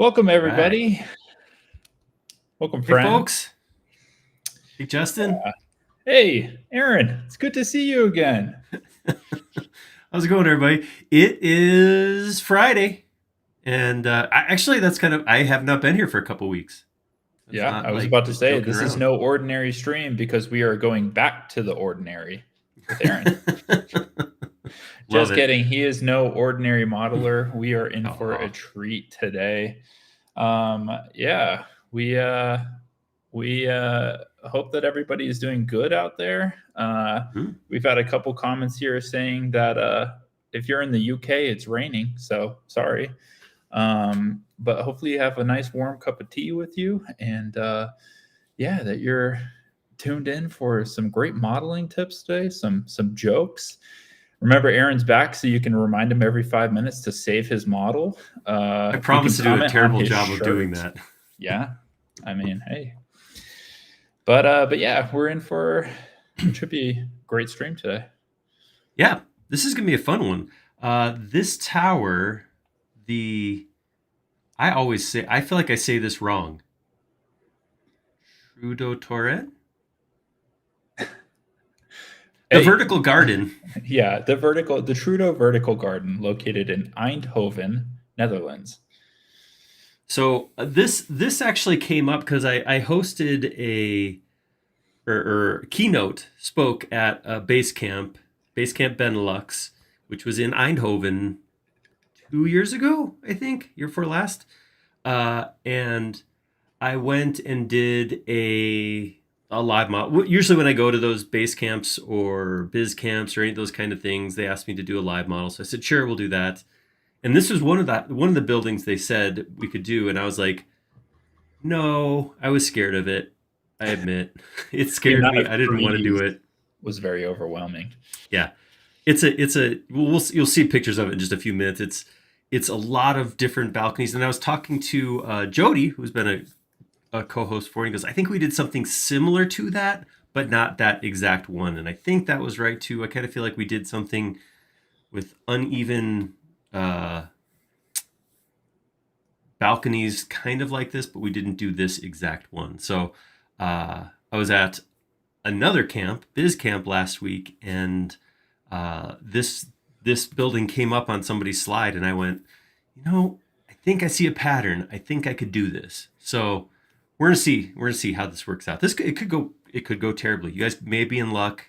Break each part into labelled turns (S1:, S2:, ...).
S1: Welcome,
S2: All right.
S1: everybody. Welcome,
S2: Hey,
S1: friend.
S2: folks. Hey, Justin.
S1: Hey, Aaron. It's good to see you again.
S2: How's it going, everybody? It is Friday. And actually, that's I have not been here for a couple weeks. That's
S1: Yeah,
S2: not
S1: I was
S2: like
S1: about to
S2: just
S1: say
S2: joking
S1: this is
S2: around.
S1: no ordinary stream because we are going back to the ordinary with Aaron.
S2: Love
S1: Just
S2: it.
S1: kidding. He is no ordinary modeler. We are in for a
S2: Aw.
S1: treat today. Yeah, we hope that everybody is doing good out there.
S2: Hmm.
S1: We've had a couple comments here saying that if you're in the UK, it's raining. So sorry. But hopefully you have a nice warm cup of tea with you, and yeah, that you're tuned in for some great modeling tips today, some jokes. Remember, Aaron's back, so you can remind him every 5 minutes to save his model.
S2: I
S1: You can
S2: promise to do a
S1: comment on
S2: terrible
S1: his
S2: job of doing
S1: shirt.
S2: that.
S1: Yeah, I mean, hey, but yeah, we're in for it should be a great stream today.
S2: Yeah, this is going to be a fun one. This tower, the. I always say, I feel like I say this wrong. Trudo Torre? The
S1: Hey,
S2: vertical garden.
S1: yeah, the Trudo Vertical Garden, located in Eindhoven, Netherlands.
S2: So this actually came up because I hosted a or keynote spoke at Basecamp Benelux, which was in Eindhoven 2 years ago, I think, year before last. And I went and did a live model. Usually, when I go to those base camps or biz camps or any of those kind of things, they ask me to do a live model. So I said, sure, we'll do that. And this was one of the buildings they said we could do, and I was like, no, I was scared of it. I admit, it
S1: The
S2: scared
S1: amount
S2: me.
S1: of
S2: I didn't want to do
S1: trees
S2: it.
S1: was very overwhelming.
S2: Yeah, you'll see pictures of it in just a few minutes. It's a lot of different balconies, and I was talking to Jody, who's been a co-host for, and he goes, I think we did something similar to that, but not that exact one. And I think that was right too. I kind of feel like we did something with uneven balconies, kind of like this, but we didn't do this exact one. So I was at another camp, Biz Camp, last week, and this building came up on somebody's slide, and I went, I think I see a pattern. I think I could do this. So we're gonna see. We're gonna see how this works out. It could go. It could go terribly. You guys may be in luck.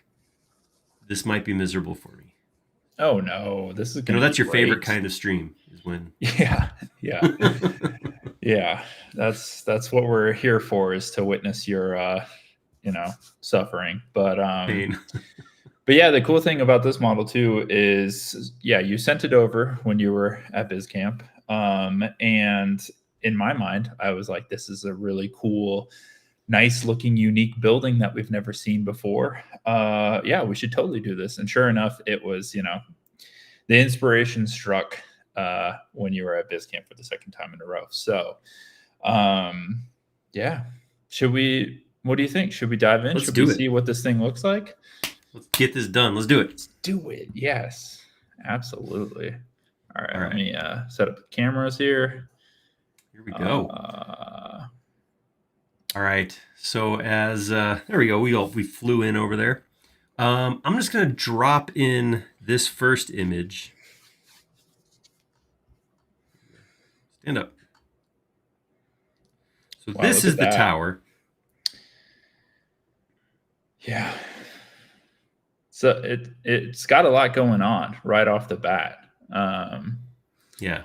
S2: This might be miserable for me.
S1: Oh no, this is
S2: I
S1: going
S2: know
S1: to be
S2: that's your favorite
S1: great.
S2: kind of stream, is when.
S1: Yeah, yeah, yeah. That's what we're here for, is to witness your suffering.
S2: Pain.
S1: But yeah, the cool thing about this model too is, yeah, you sent it over when you were at BizCamp, and in my mind, I was like, this is a really cool, nice looking, unique building that we've never seen before. Yeah, we should totally do this. And sure enough, it was, the inspiration struck when you were at BizCamp for the second time in a row. So, yeah, what do you think? Should we dive in?
S2: Let's
S1: Should we
S2: do it.
S1: see what this thing looks like?
S2: Let's get this done. Let's do it.
S1: Let's do it. Yes, absolutely. All right,
S2: All
S1: let
S2: right.
S1: me set up the cameras here.
S2: Here we go. All right. So as there we go. We flew in over there. I'm just gonna drop in this first image. Stand up. So
S1: Wow,
S2: this
S1: look
S2: is
S1: at
S2: the
S1: that.
S2: tower.
S1: Yeah. So it's got a lot going on right off the bat.
S2: Yeah.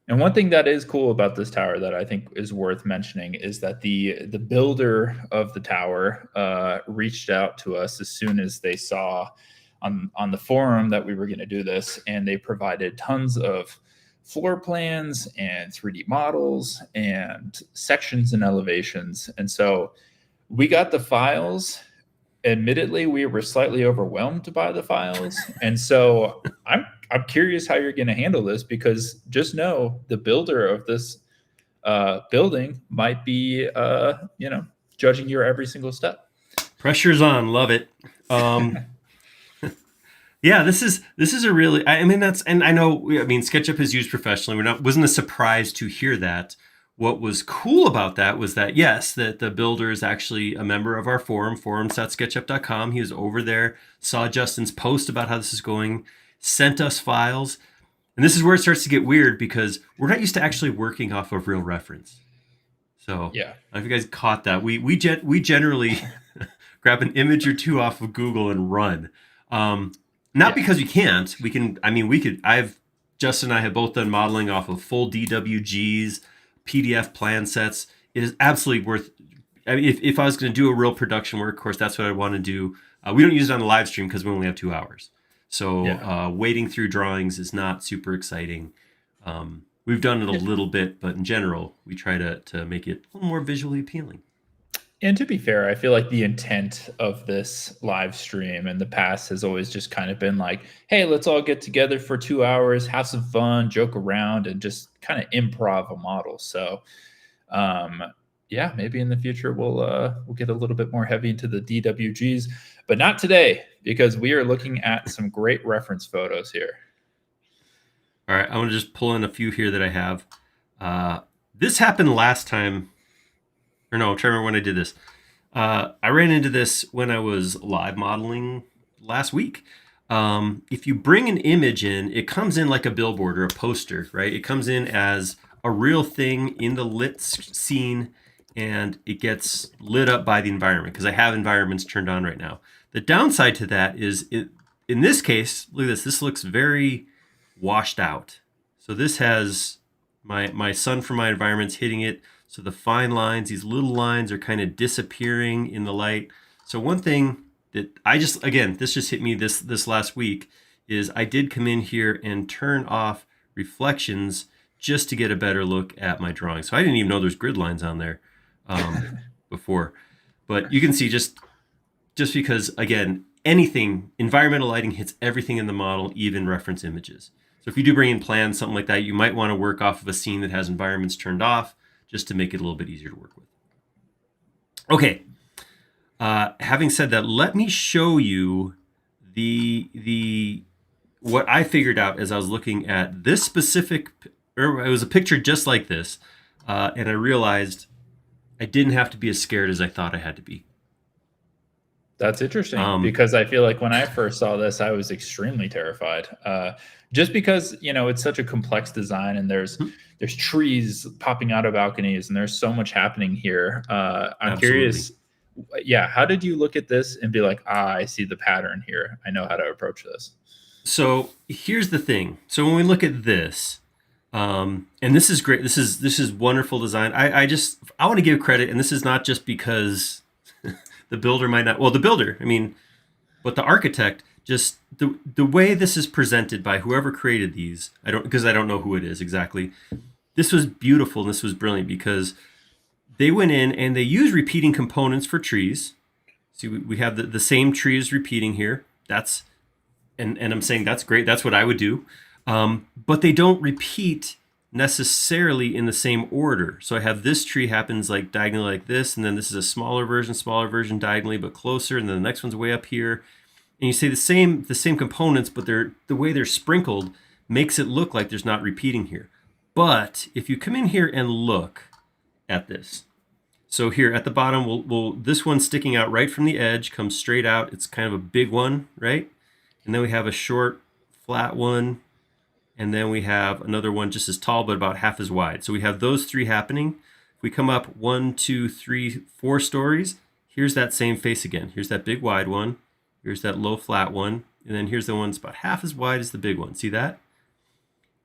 S1: And one thing that is cool about this tower that I think is worth mentioning is that the builder of the tower reached out to us as soon as they saw on the forum that we were going to do this, and they provided tons of floor plans and 3D models and sections and elevations. And so we got the files. Admittedly, we were slightly overwhelmed by the files, and so I'm curious how you're going to handle this, because just know the builder of this building might be judging your every single step.
S2: Pressure's on. Love it. Yeah, this is a really. I mean, and I know. I mean, SketchUp is used professionally. Wasn't a surprise to hear that. what was cool about that was that, yes, that the builder is actually a member of our forum, forums.sketchup.com. He was over there, saw Justin's post about how this is going, sent us files. And this is where it starts to get weird because we're not used to actually working off of real reference. So
S1: Yeah.
S2: I don't know if you guys caught that. We generally grab an image or two off of Google and run. Not
S1: Yeah.
S2: because we can't. We can. I mean, we could. Justin and I have both done modeling off of full DWGs, PDF plan sets. It is absolutely worth. I mean, if I was going to do a real production work, of course, that's what I want to do. We don't use it on the live stream because we only have 2 hours. So
S1: Yeah.
S2: wading through drawings is not super exciting. We've done it a little bit, but in general, we try to make it a little more visually appealing.
S1: And to be fair, I feel like the intent of this live stream in the past has always just kind of been like, hey, let's all get together for 2 hours, have some fun, joke around, and just kind of improv a model. So, um, yeah, maybe in the future we'll get a little bit more heavy into the DWGs, but not today because we are looking at some great reference photos here.
S2: All right, I want to just pull in a few here that I have. This happened last time, or no, I'm trying to remember when I did this. I ran into this when I was live modeling last week. If you bring an image in, it comes in like a billboard or a poster, right? It comes in as a real thing in the lit scene, and it gets lit up by the environment because I have environments turned on right now. The downside to that is, in this case, look at this. This looks very washed out. So this has my sun from my environment's hitting it. So the fine lines, these little lines are kind of disappearing in the light. So one thing that this just hit me this last week is I did come in here and turn off reflections just to get a better look at my drawing. So I didn't even know there's grid lines on there before. But you can see just because, again, anything, environmental lighting hits everything in the model, even reference images. So if you do bring in plans, something like that, you might want to work off of a scene that has environments turned off just to make it a little bit easier to work with. Okay. Having said that, let me show you the what I figured out as I was looking at this specific, or it was a picture just like this, and I realized I didn't have to be as scared as I thought I had to be.
S1: That's interesting because I feel like when I first saw this, I was extremely terrified. Just because it's such a complex design, and there's trees popping out of balconies, and there's so much happening here. I'm
S2: Absolutely.
S1: curious, yeah, how did you look at this and be like, I see the pattern here. I know how to approach this.
S2: So here's the thing. So when we look at this, and this is great. This is wonderful design. I want to give credit, and this is not just because the builder might not. Well, the builder, I mean, but the architect, just the way this is presented by whoever created these. I don't know who it is exactly. This was beautiful and this was brilliant because they went in and they used repeating components for trees. See, we have the same trees repeating here. And I'm saying that's great. That's what I would do. But they don't repeat necessarily in the same order. So I have this tree happens like diagonally like this, and then this is a smaller version diagonally but closer, and then the next one's way up here. And you see the same components, but the way they're sprinkled makes it look like there's not repeating here. But if you come in here and look at this, so here at the bottom, this one sticking out right from the edge comes straight out. It's kind of a big one, right? And then we have a short, flat one. And then we have another one just as tall, but about half as wide. So we have those three happening. If we come up 1, 2, 3, 4 stories, here's that same face again. Here's that big wide one. Here's that low flat one. And then here's the one that's about half as wide as the big one. See that?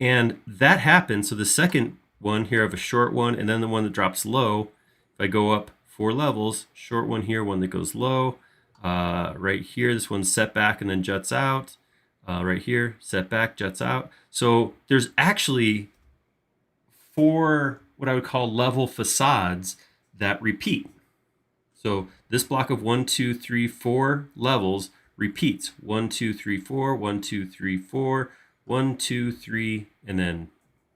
S2: And that happens. So the second one here, I have a short one, and then the one that drops low. If I go up 4 levels, short one here, one that goes low. Right here, this one's set back and then juts out. Right here, set back, juts out. So there's actually 4 what I would call level facades that repeat. So this block of 1, 2, 3, 4 levels repeats 1, 2, 3, 4, 1, 2, 3, 4, 1, 2, 3, and then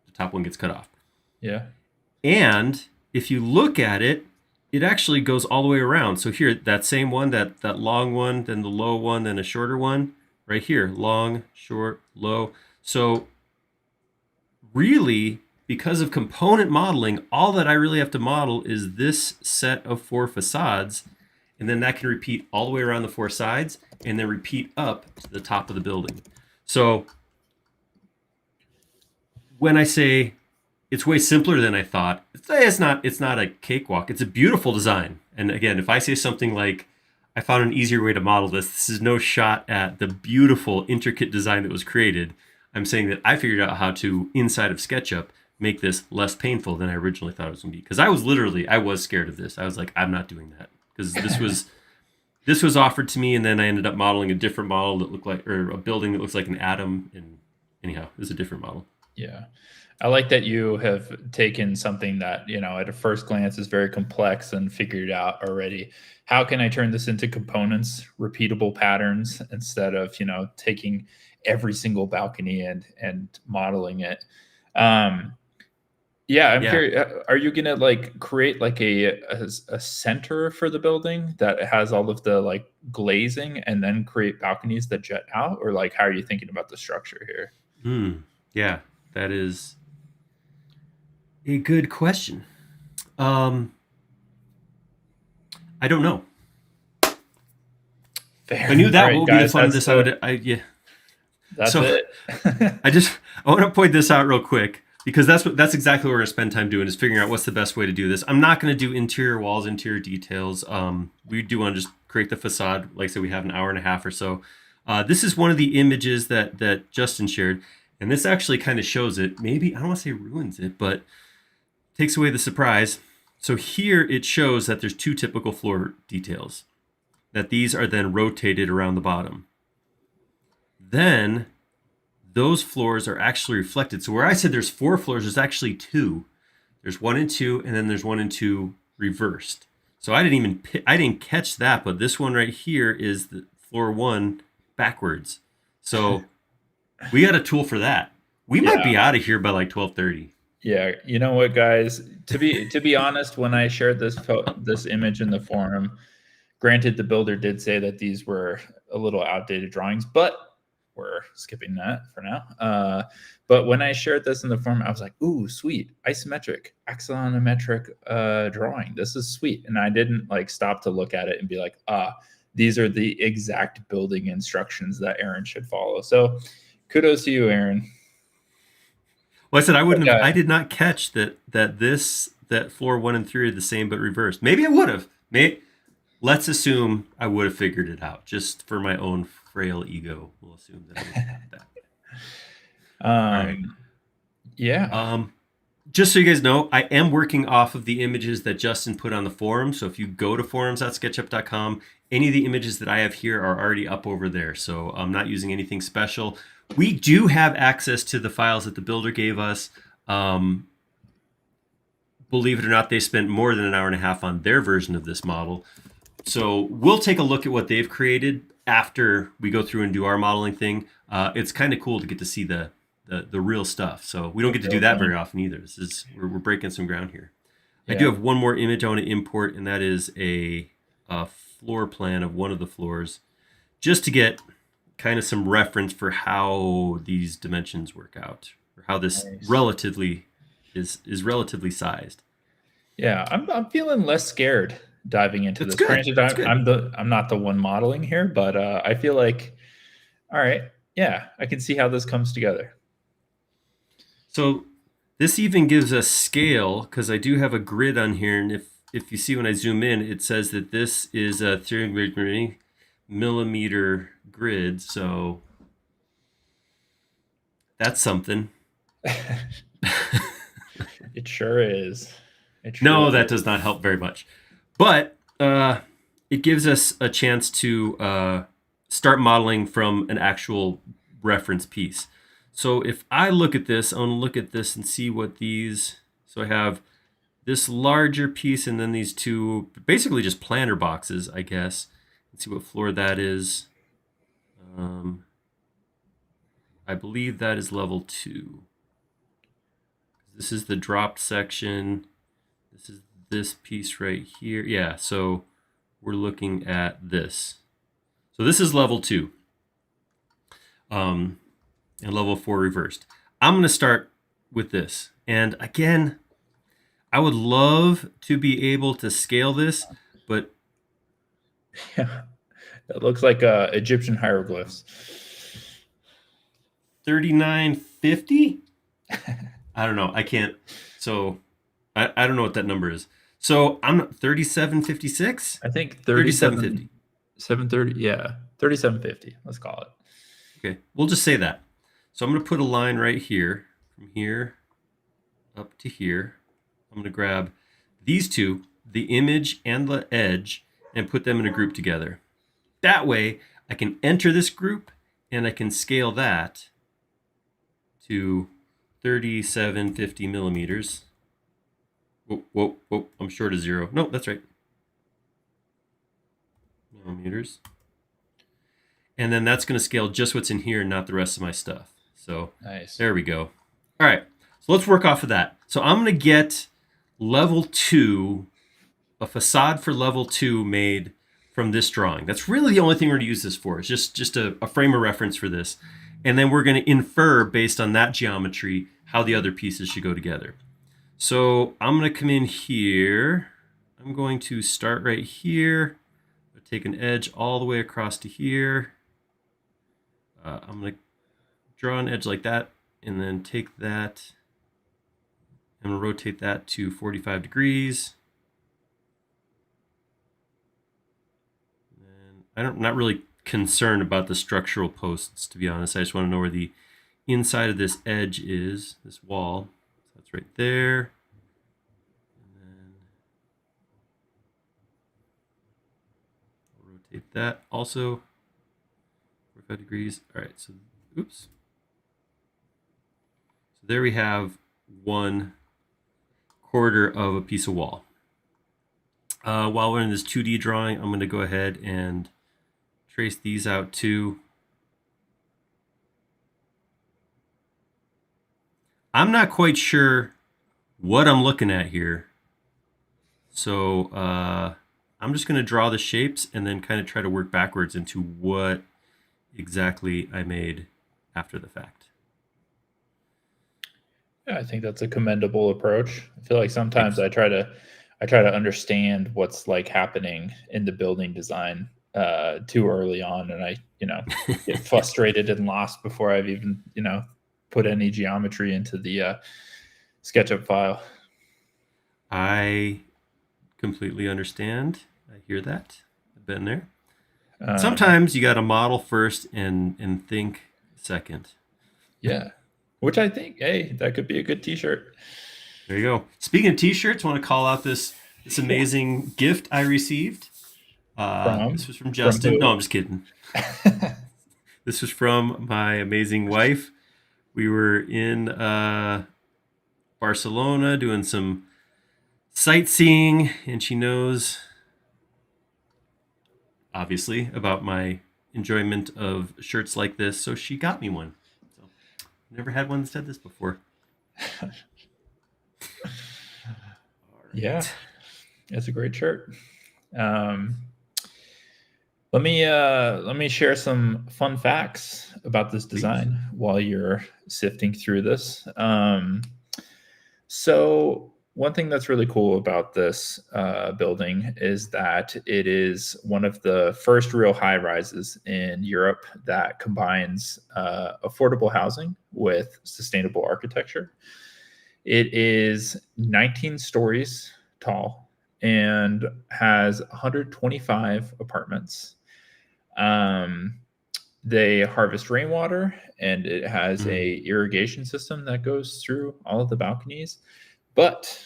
S2: the top one gets cut off.
S1: Yeah.
S2: And if you look at it, it actually goes all the way around. So here, that same one, that long one, then the low one, then a shorter one. Right here, long, short, low. So really, because of component modeling, all that I really have to model is this set of 4 facades, and then that can repeat all the way around the 4 sides and then repeat up to the top of the building. So when I say it's way simpler than I thought, it's not a cakewalk. It's a beautiful design. And again, if I say something like, I found an easier way to model this, this is no shot at the beautiful, intricate design that was created. I'm saying that I figured out how to, inside of SketchUp, make this less painful than I originally thought it was going to be. Because I was scared of this. I was like, I'm not doing that. Because this was offered to me, and then I ended up modeling a different model that looked like, or a building that looks like an atom. And anyhow, it was a different model.
S1: Yeah. I like that you have taken something that, at a first glance is very complex and figured out already. How can I turn this into components, repeatable patterns, instead of, taking every single balcony and modeling it? Yeah, I'm curious. Are you gonna create a center for the building that has all of the glazing, and then create balconies that jet out, or how are you thinking about the structure here?
S2: Yeah, that is a good question. I don't know.
S1: Fair.
S2: I knew that
S1: Right,
S2: would
S1: guys,
S2: be the fun of this.
S1: That's
S2: so
S1: it.
S2: I want to point this out real quick, because that's exactly what we're gonna spend time doing, is figuring out what's the best way to do this. I'm not gonna do interior walls, interior details. We do want to just create the facade. Like I said, we have an hour and a half or so. This is one of the images that Justin shared, and this actually kind of shows it. Maybe, I don't want to say ruins it, but takes away the surprise. So here it shows that there's 2 typical floor details, that these are then rotated around the bottom. Then those floors are actually reflected. So where I said there's 4 floors, there's actually 2. There's 1 and 2, and then there's 1 and 2 reversed. So I didn't catch that, but this one right here is the floor 1 backwards. So we got a tool for that. We might be out of here by 12:30.
S1: Yeah, you know what, guys? To be honest, when I shared this image in the forum, granted, the builder did say that these were a little outdated drawings, but we're skipping that for now. But when I shared this in the forum, I was like, "Ooh, sweet, isometric, axonometric drawing. This is sweet." And I didn't stop to look at it and be like, these are the exact building instructions that Aaron should follow. So, kudos to you, Aaron.
S2: Well, I said I did not catch that floor 1 and 3 are the same but reversed. Maybe I would have. Let's assume I would have figured it out, just for my own frail ego. We'll assume that I would have that.
S1: Right. Yeah.
S2: Just so you guys know, I am working off of the images that Justin put on the forum. So if you go to forums.sketchup.com, any of the images that I have here are already up over there. So I'm not using anything special. We do have access to the files that the builder gave us. Believe it or not, they spent more than an hour and a half on their version of this model. So we'll take a look at what they've created after we go through and do our modeling thing. It's kind of cool to get to see the real stuff. So we don't get to do that very often either. We're breaking some ground here. Yeah. I do have one more image I want to import, and that is a floor plan of one of the floors, just to get kind of some reference for how these dimensions work out, or how this relatively is relatively sized.
S1: Yeah, I'm feeling less scared diving into this.
S2: Granted,
S1: I'm not the one modeling here, but I feel like, all right, yeah, I can see how this comes together.
S2: So this even gives us scale, because I do have a grid on here, and if you see when I zoom in, it says that this is a 3 millimeter grid. So that's something.
S1: It sure is.
S2: That does not help very much. But it gives us a chance to start modeling from an actual reference piece. So if I look at this, I want to look at this and see what these... So I have this larger piece and then these 2, basically just planter boxes, I guess. Let's see what floor that is. I believe that is level 2. This is the dropped section. This is this piece right here. Yeah, so we're looking at this. So this is level 2. And level 4 reversed. I'm going to start with this. And again, I would love to be able to scale this, but
S1: Yeah, it looks like Egyptian hieroglyphs.
S2: 3950? I don't know. I can't. So I don't know what that number is. So I'm 3756?
S1: I think
S2: 3750.
S1: 730. Yeah, 3750. Let's call it.
S2: Okay, we'll just say that. So I'm going to put a line right here, from here up to here. I'm going to grab these two, the image and the edge, and put them in a group together. That way, I can enter this group and I can scale that to 3750 millimeters. Whoa, I'm short of 0. No, that's right. Millimeters. And then that's going to scale just what's in here and not the rest of my stuff. So
S1: Nice.
S2: there we go. All right, so let's work off of that. So I'm going to get level 2, a facade for level 2 made from this drawing. That's really the only thing we're going to use this for. It's just a frame of reference for this. And then we're going to infer based on that geometry how the other pieces should go together. So I'm going to come in here. I'm going to start right here. Take an edge all the way across to here. I'm going to draw an edge like that and then take that and rotate that to 45 degrees. And I'm not really concerned about the structural posts, to be honest. I just want to know where the inside of this edge is, this wall. So that's right there. And then I'll rotate that also 45 degrees. All right, so oops. So there we have 1/4 of a piece of wall. While we're in this 2D drawing, I'm going to go ahead and trace these out too. I'm not quite sure what I'm looking at here. So I'm just going to draw the shapes and then kind of try to work backwards into what exactly I made after the fact.
S1: Yeah, I think that's a commendable approach. I feel like sometimes I try to understand what's like happening in the building design too early on, and I get frustrated and lost before I've even put any geometry into the SketchUp file.
S2: I completely understand. I hear that. I've been there. Sometimes you got to model first and think second.
S1: Yeah, which I think, hey, that could be a good T-shirt.
S2: There you go. Speaking of T-shirts, I want to call out this amazing gift I received. This was from Justin. No, I'm just kidding. This was from my amazing wife. We were in Barcelona doing some sightseeing, and she knows, obviously, about my enjoyment of shirts like this, so she got me one. So, never had one that said this before.
S1: Yeah, it's a great shirt. Let me share some fun facts about this design while you're sifting through this. So one thing that's really cool about this building is that it is one of the first real high rises in Europe that combines affordable housing with sustainable architecture. It is 19 stories tall and has 125 apartments. They harvest rainwater, and it has a irrigation system that goes through all of the balconies. But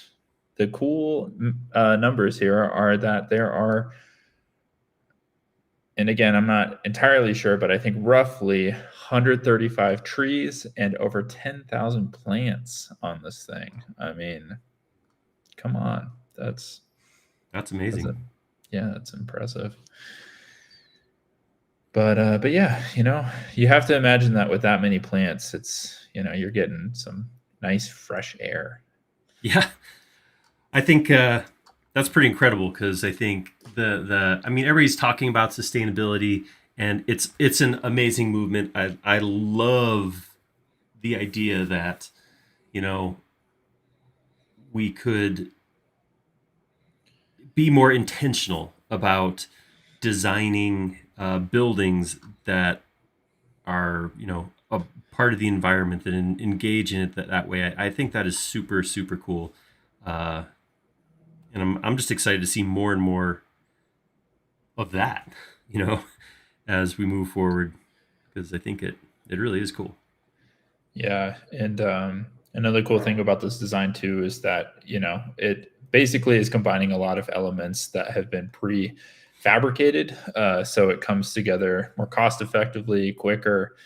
S1: the cool numbers here are that there are, and again, I'm not entirely sure, but I think roughly 135 trees and over 10,000 plants on this thing. I mean, come on, that's
S2: amazing.
S1: That's impressive. But yeah, you have to imagine that with that many plants, it's you're getting some nice fresh air.
S2: Yeah, I think that's pretty incredible, because I think everybody's talking about sustainability, and it's an amazing movement. I love the idea that you know, we could be more intentional about designing buildings that are, a part of the environment, that engage in it that way. I think that is super, super cool. Uh, and I'm just excited to see more and more of that, as we move forward, because I think it really is cool.
S1: Yeah, and another cool thing about this design too is that it basically is combining a lot of elements that have been prefabricated, so it comes together more cost effectively, quicker.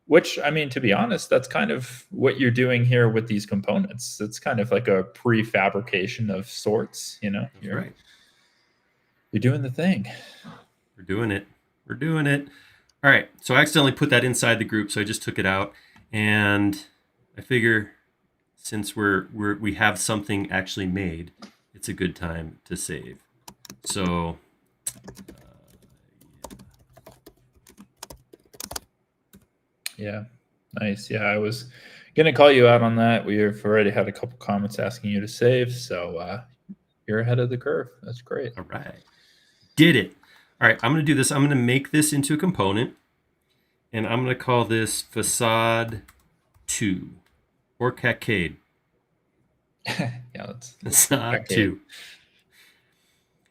S1: Which, I mean, to be honest, that's kind of what you're doing here with these components. It's kind of like a prefabrication of sorts.
S2: That's right.
S1: You're doing the thing.
S2: We're doing it. We're doing it. All right. So I accidentally put that inside the group, so I just took it out, and I figure since we have something actually made, it's a good time to save. So
S1: Yeah, nice. Yeah, I was gonna call you out on that. We've already had a couple comments asking you to save, so you're ahead of the curve. That's great.
S2: all right, did it. All right, I'm going to do this. I'm going to make this into a component, and I'm going to call this Facade 2 or Facade.
S1: Yeah, that's
S2: Facade 2.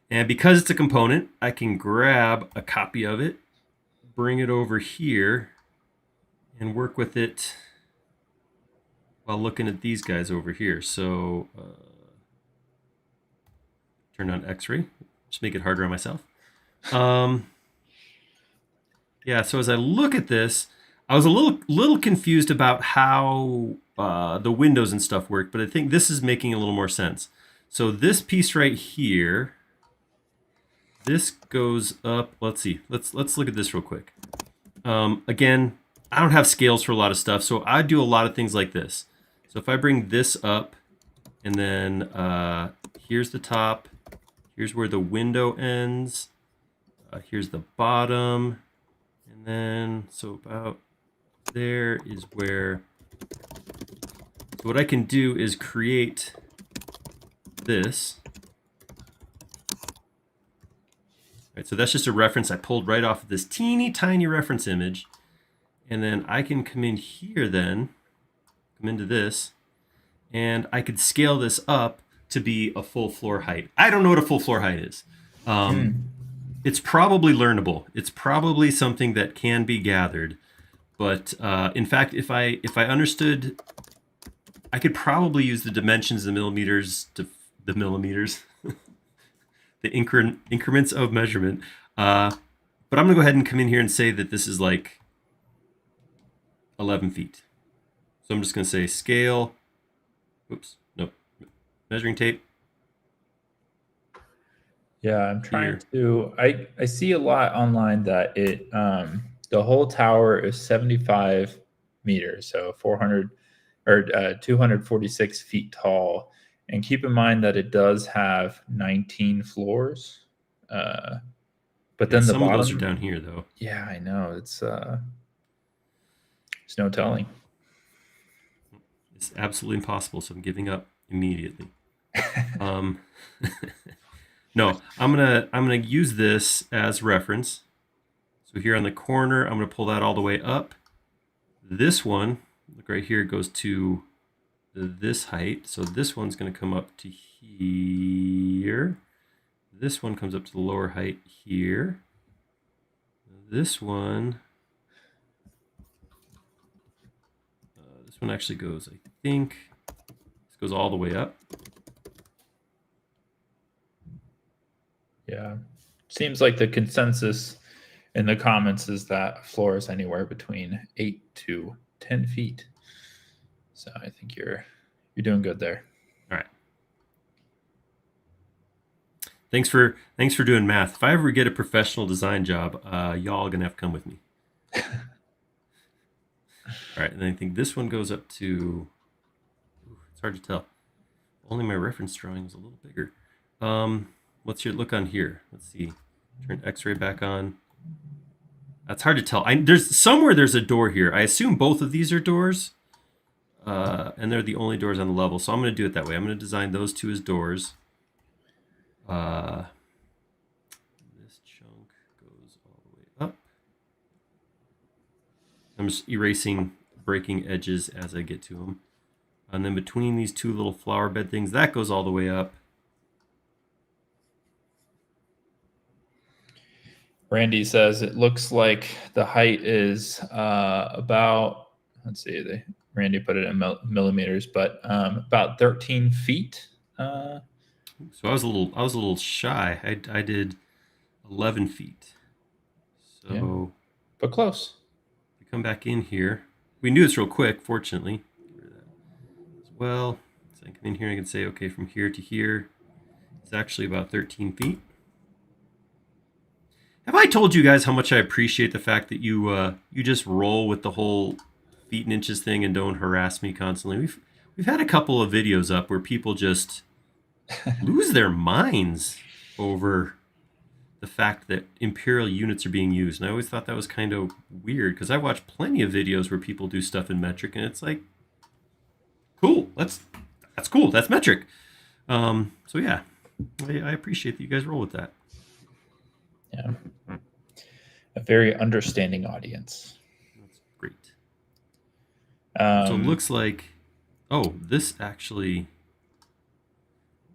S2: And because it's a component, I can grab a copy of it, bring it over here, and work with it while looking at these guys over here. So turn on X-ray, just make it harder on myself. Yeah, so as I look at this, I was a little confused about how the windows and stuff work, but I think this is making a little more sense. So this piece right here, this goes up. Let's see. Let's look at this real quick. Again, I don't have scales for a lot of stuff, so I do a lot of things like this. So if I bring this up, and then here's the top, here's where the window ends, here's the bottom, and then so about there is where. So what I can do is create this. Right, so that's just a reference I pulled right off of this teeny tiny reference image. And then I can come in here then, come into this, and I could scale this up to be a full floor height. I don't know what a full floor height is. It's probably learnable. It's probably something that can be gathered. But in fact, if I understood, I could probably use the dimensions, the millimeters, the increments of measurement. But I'm going to go ahead and come in here and say that this is like 11 feet. So I'm just going to say scale. Oops, no, measuring tape.
S1: Yeah, I'm trying to. I see a lot online that it the whole tower is 75 meters, so 400 or 246 feet tall. And keep in mind that it does have 19 floors. But then the
S2: some
S1: bottom,
S2: of those are down here, though.
S1: Yeah, I know. It's there's no telling.
S2: It's absolutely impossible, so I'm giving up immediately. No, I'm gonna use this as reference. So here on the corner, I'm gonna pull that all the way up. This one, look right here, goes to this height. So this one's gonna come up to here. This one comes up to the lower height here. This one actually goes, I think, this goes all the way up.
S1: Yeah. Seems like the consensus in the comments is that floor is anywhere between 8 to 10 feet. So I think you're doing good there.
S2: All right. Thanks for doing math. If I ever get a professional design job, y'all are gonna have to come with me. All right, and I think this one goes up to. It's hard to tell. Only my reference drawing is a little bigger. What's your look on here? Let's see. Turn X-ray back on. That's hard to tell. There's a door here. I assume both of these are doors. and they're the only doors on the level. So I'm going to do it that way. I'm going to design those two as doors. This chunk goes all the way up. I'm just erasing breaking edges as I get to them. And then between these two little flower bed things, that goes all the way up.
S1: Randy says it looks like the height is about, let's see, Randy put it in millimeters, but about 13 feet.
S2: So I was a little shy. I did 11 feet. So
S1: yeah, but close.
S2: we come back in here. We can do this real quick, fortunately. Get rid of that as well. So I can come in here and I can say, okay, from here to here, it's actually about 13 feet. Have I told you guys how much I appreciate the fact that you just roll with the whole feet and inches thing and don't harass me constantly? We've had a couple of videos up where people just lose their minds over the fact that imperial units are being used. And I always thought that was kind of weird because I watch plenty of videos where people do stuff in metric and it's like, cool, that's cool, that's metric. So yeah, I appreciate that you guys roll with that.
S1: Yeah. A very understanding audience.
S2: That's great. So it looks like, oh, this actually,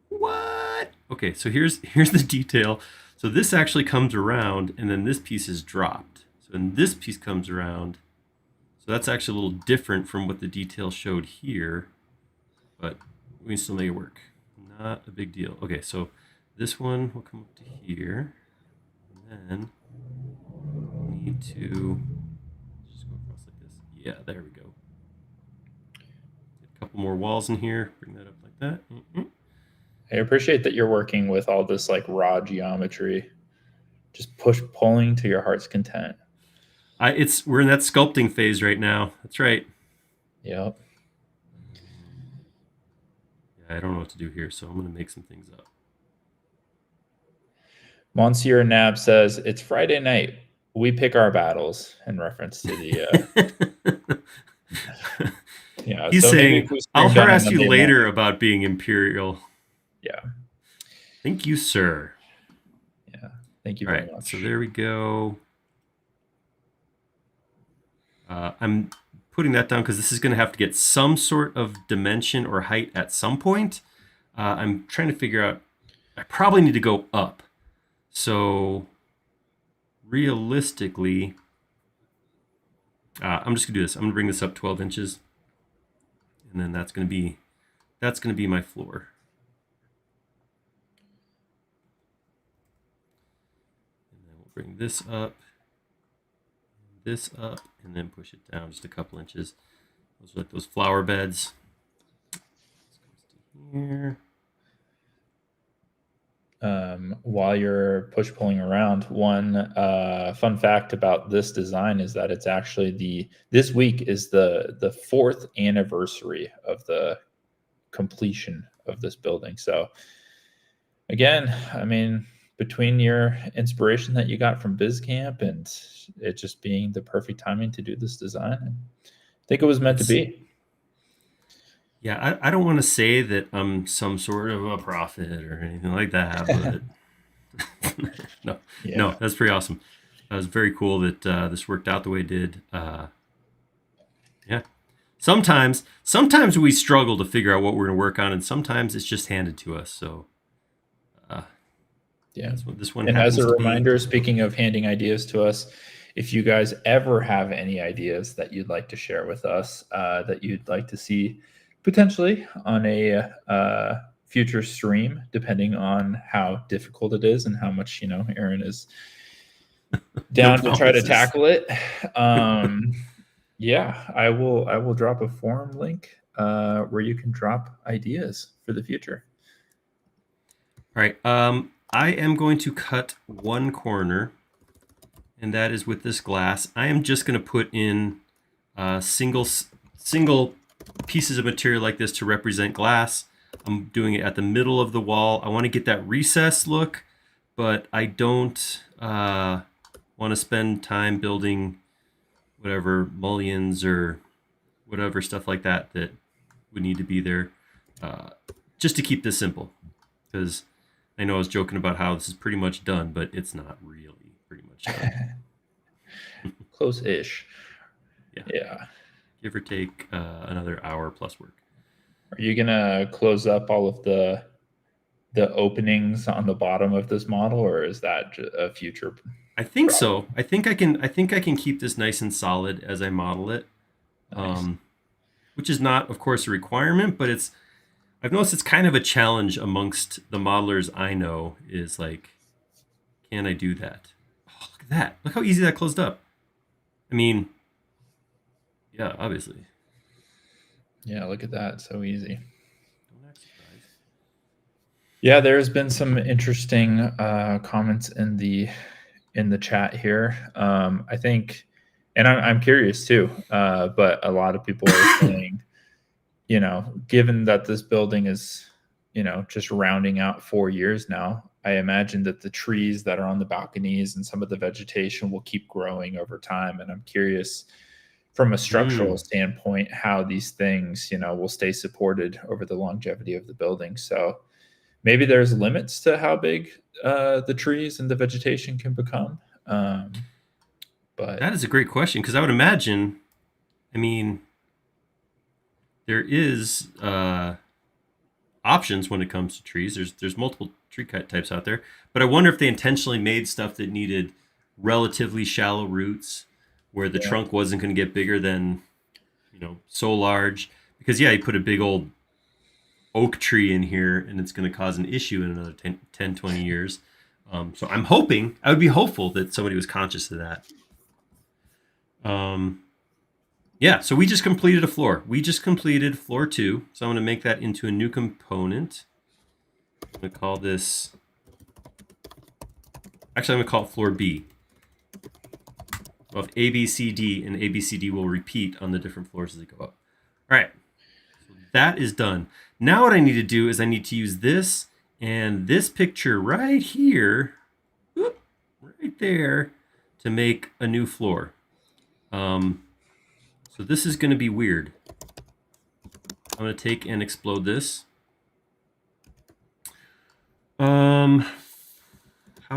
S2: what? Okay, so here's the detail. So this actually comes around and then this piece is dropped. So then this piece comes around. So that's actually a little different from what the detail showed here, but we can still make it work. Not a big deal. Okay, so this one will come up to here. And then we need to just go across like this. Yeah, there we go. Get a couple more walls in here. Bring that up like that.
S1: I appreciate that you're working with all this like raw geometry, just pulling to your heart's content.
S2: We're in that sculpting phase right now. That's right.
S1: Yep.
S2: Yeah, I don't know what to do here, so I'm going to make some things up.
S1: Monsieur Nab says it's Friday night. We pick our battles, in reference to the. Yeah,
S2: he's saying, "I'll harass you later about being imperial."
S1: Yeah.
S2: Thank you, sir.
S1: Yeah. Thank you very much.
S2: So there we go. I'm putting that down because this is going to have to get some sort of dimension or height at some point. I'm trying to figure out. I probably need to go up. So realistically, I'm just gonna do this. I'm gonna bring this up 12 inches, and then that's gonna be my floor. And then we'll bring this up, and then push it down just a couple inches. Those are like those flower beds. This goes to here.
S1: While you're push-pulling around, one fun fact about this design is that it's actually this week is the 4th anniversary of the completion of this building. So again, I mean, between your inspiration that you got from BizCamp and it just being the perfect timing to do this design, I think it was meant to be.
S2: Yeah, I don't want to say that I'm some sort of a prophet or anything like that, but no, that's pretty awesome. It was very cool that this worked out the way it did. Yeah, sometimes we struggle to figure out what we're going to work on, and sometimes it's just handed to us. So,
S1: yeah,
S2: that's what this one.
S1: And as a reminder, speaking of handing ideas to us, if you guys ever have any ideas that you'd like to share with us, that you'd like to see potentially on a future stream, depending on how difficult it is and how much Aaron is down to try to tackle it. Yeah, I will drop a forum link where you can drop ideas for the future.
S2: All right, I am going to cut one corner, and that is with this glass. I am just going to put in single pieces of material like this to represent glass. I'm doing it at the middle of the wall. I want to get that recessed look, but I don't want to spend time building whatever mullions or whatever stuff like that would need to be there, just to keep this simple. Because I know I was joking about how this is pretty much done, but it's not really pretty much done.
S1: Close-ish.
S2: Yeah.
S1: Yeah.
S2: Give or take another hour plus work.
S1: Are you gonna close up all of the openings on the bottom of this model, or is that a future?
S2: I think
S1: problem?
S2: so. I think I can keep this nice and solid as I model it,
S1: Nice.
S2: which is not, of course, a requirement, but I've noticed it's kind of a challenge amongst the modelers I know. Is like, can I do that? Oh, look at that! Look how easy that closed up. I mean, yeah, obviously.
S1: Yeah, look at that. So easy.
S2: Don't act surprised.
S1: Yeah, there's been some interesting comments in the chat here. I think, and I'm curious too. But a lot of people are saying, given that this building is, just rounding out 4 years now, I imagine that the trees that are on the balconies and some of the vegetation will keep growing over time. And I'm curious, from a structural standpoint, how these things, will stay supported over the longevity of the building. So maybe there's limits to how big the trees and the vegetation can become. But
S2: That is a great question, because I would imagine, I mean, there is options when it comes to trees. There's multiple tree cut types out there, but I wonder if they intentionally made stuff that needed relatively shallow roots, where the
S1: yeah,
S2: trunk wasn't going to get bigger than, so large. Because yeah, you put a big old oak tree in here, and it's going to cause an issue in another 10 20 years. So I would be hopeful that somebody was conscious of that. Yeah, so we just completed a floor. We just completed floor 2. So I'm going to make that into a new component. I'm going to call this... Actually, I'm going to call it floor B. Well, if A, B, C, D, and A, B, C, D will repeat on the different floors as they go up. All right, so that is done. Now what I need to do is I need to use this and this picture right here, right there, to make a new floor. So this is going to be weird. I'm going to take and explode this. How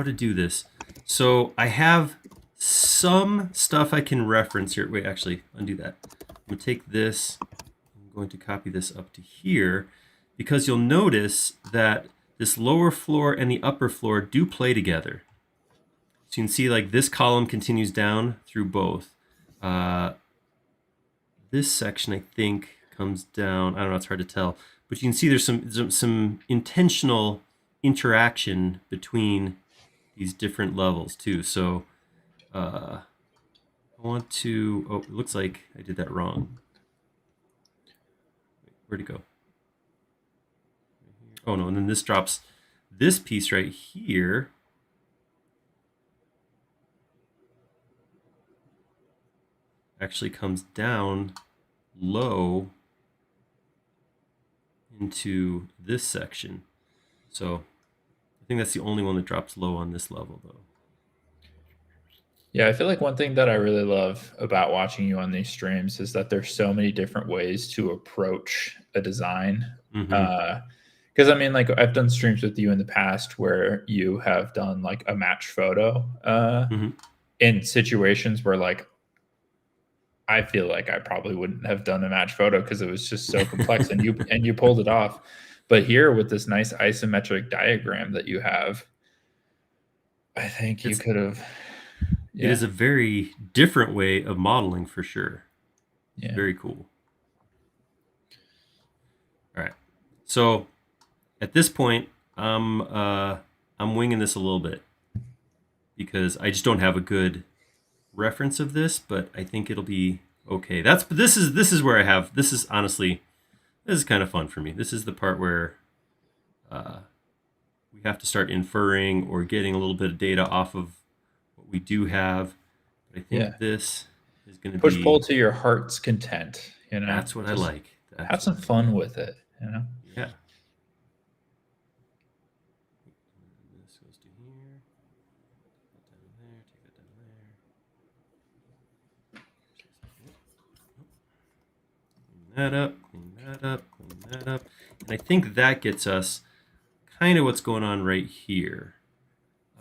S2: to do this? So I have some stuff I can reference here. Wait, actually, undo that. I'm going to take this. I'm going to copy this up to here, because you'll notice that this lower floor and the upper floor do play together. So you can see like this column continues down through both. This section, I think, comes down. I don't know, it's hard to tell. But you can see there's some intentional interaction between these different levels too. So I want to, oh, it looks like I did that wrong. Where'd it go? Oh no, and then this drops this piece right here. Actually comes down low into this section. So I think that's the only one that drops low on this level though.
S1: yeah, I feel like one thing that I really love about watching you on these streams is that there's so many different ways to approach a design. Because I mean, like, I've done streams with you in the past where you have done like a match photo in situations where, like, I feel like I probably wouldn't have done a match photo because it was just so complex, and you pulled it off. But here with this nice isometric diagram that you have, I think you could have.
S2: It is a very different way of modeling for sure.
S1: Yeah.
S2: Very cool. All right. So at this point, I'm winging this a little bit because I just don't have a good reference of this, but I think it'll be okay. This is where I have, this is honestly, this is kind of fun for me. This is the part where we have to start inferring or getting a little bit of data off of what we do have. But I think this is going to
S1: push pull to your heart's content.
S2: That's what I like.
S1: Have some fun with it.
S2: Yeah. This goes to here. Put that down there. Take that down there. Clean that up. Clean that up, clean that up. And I think that gets us kind of what's going on right here.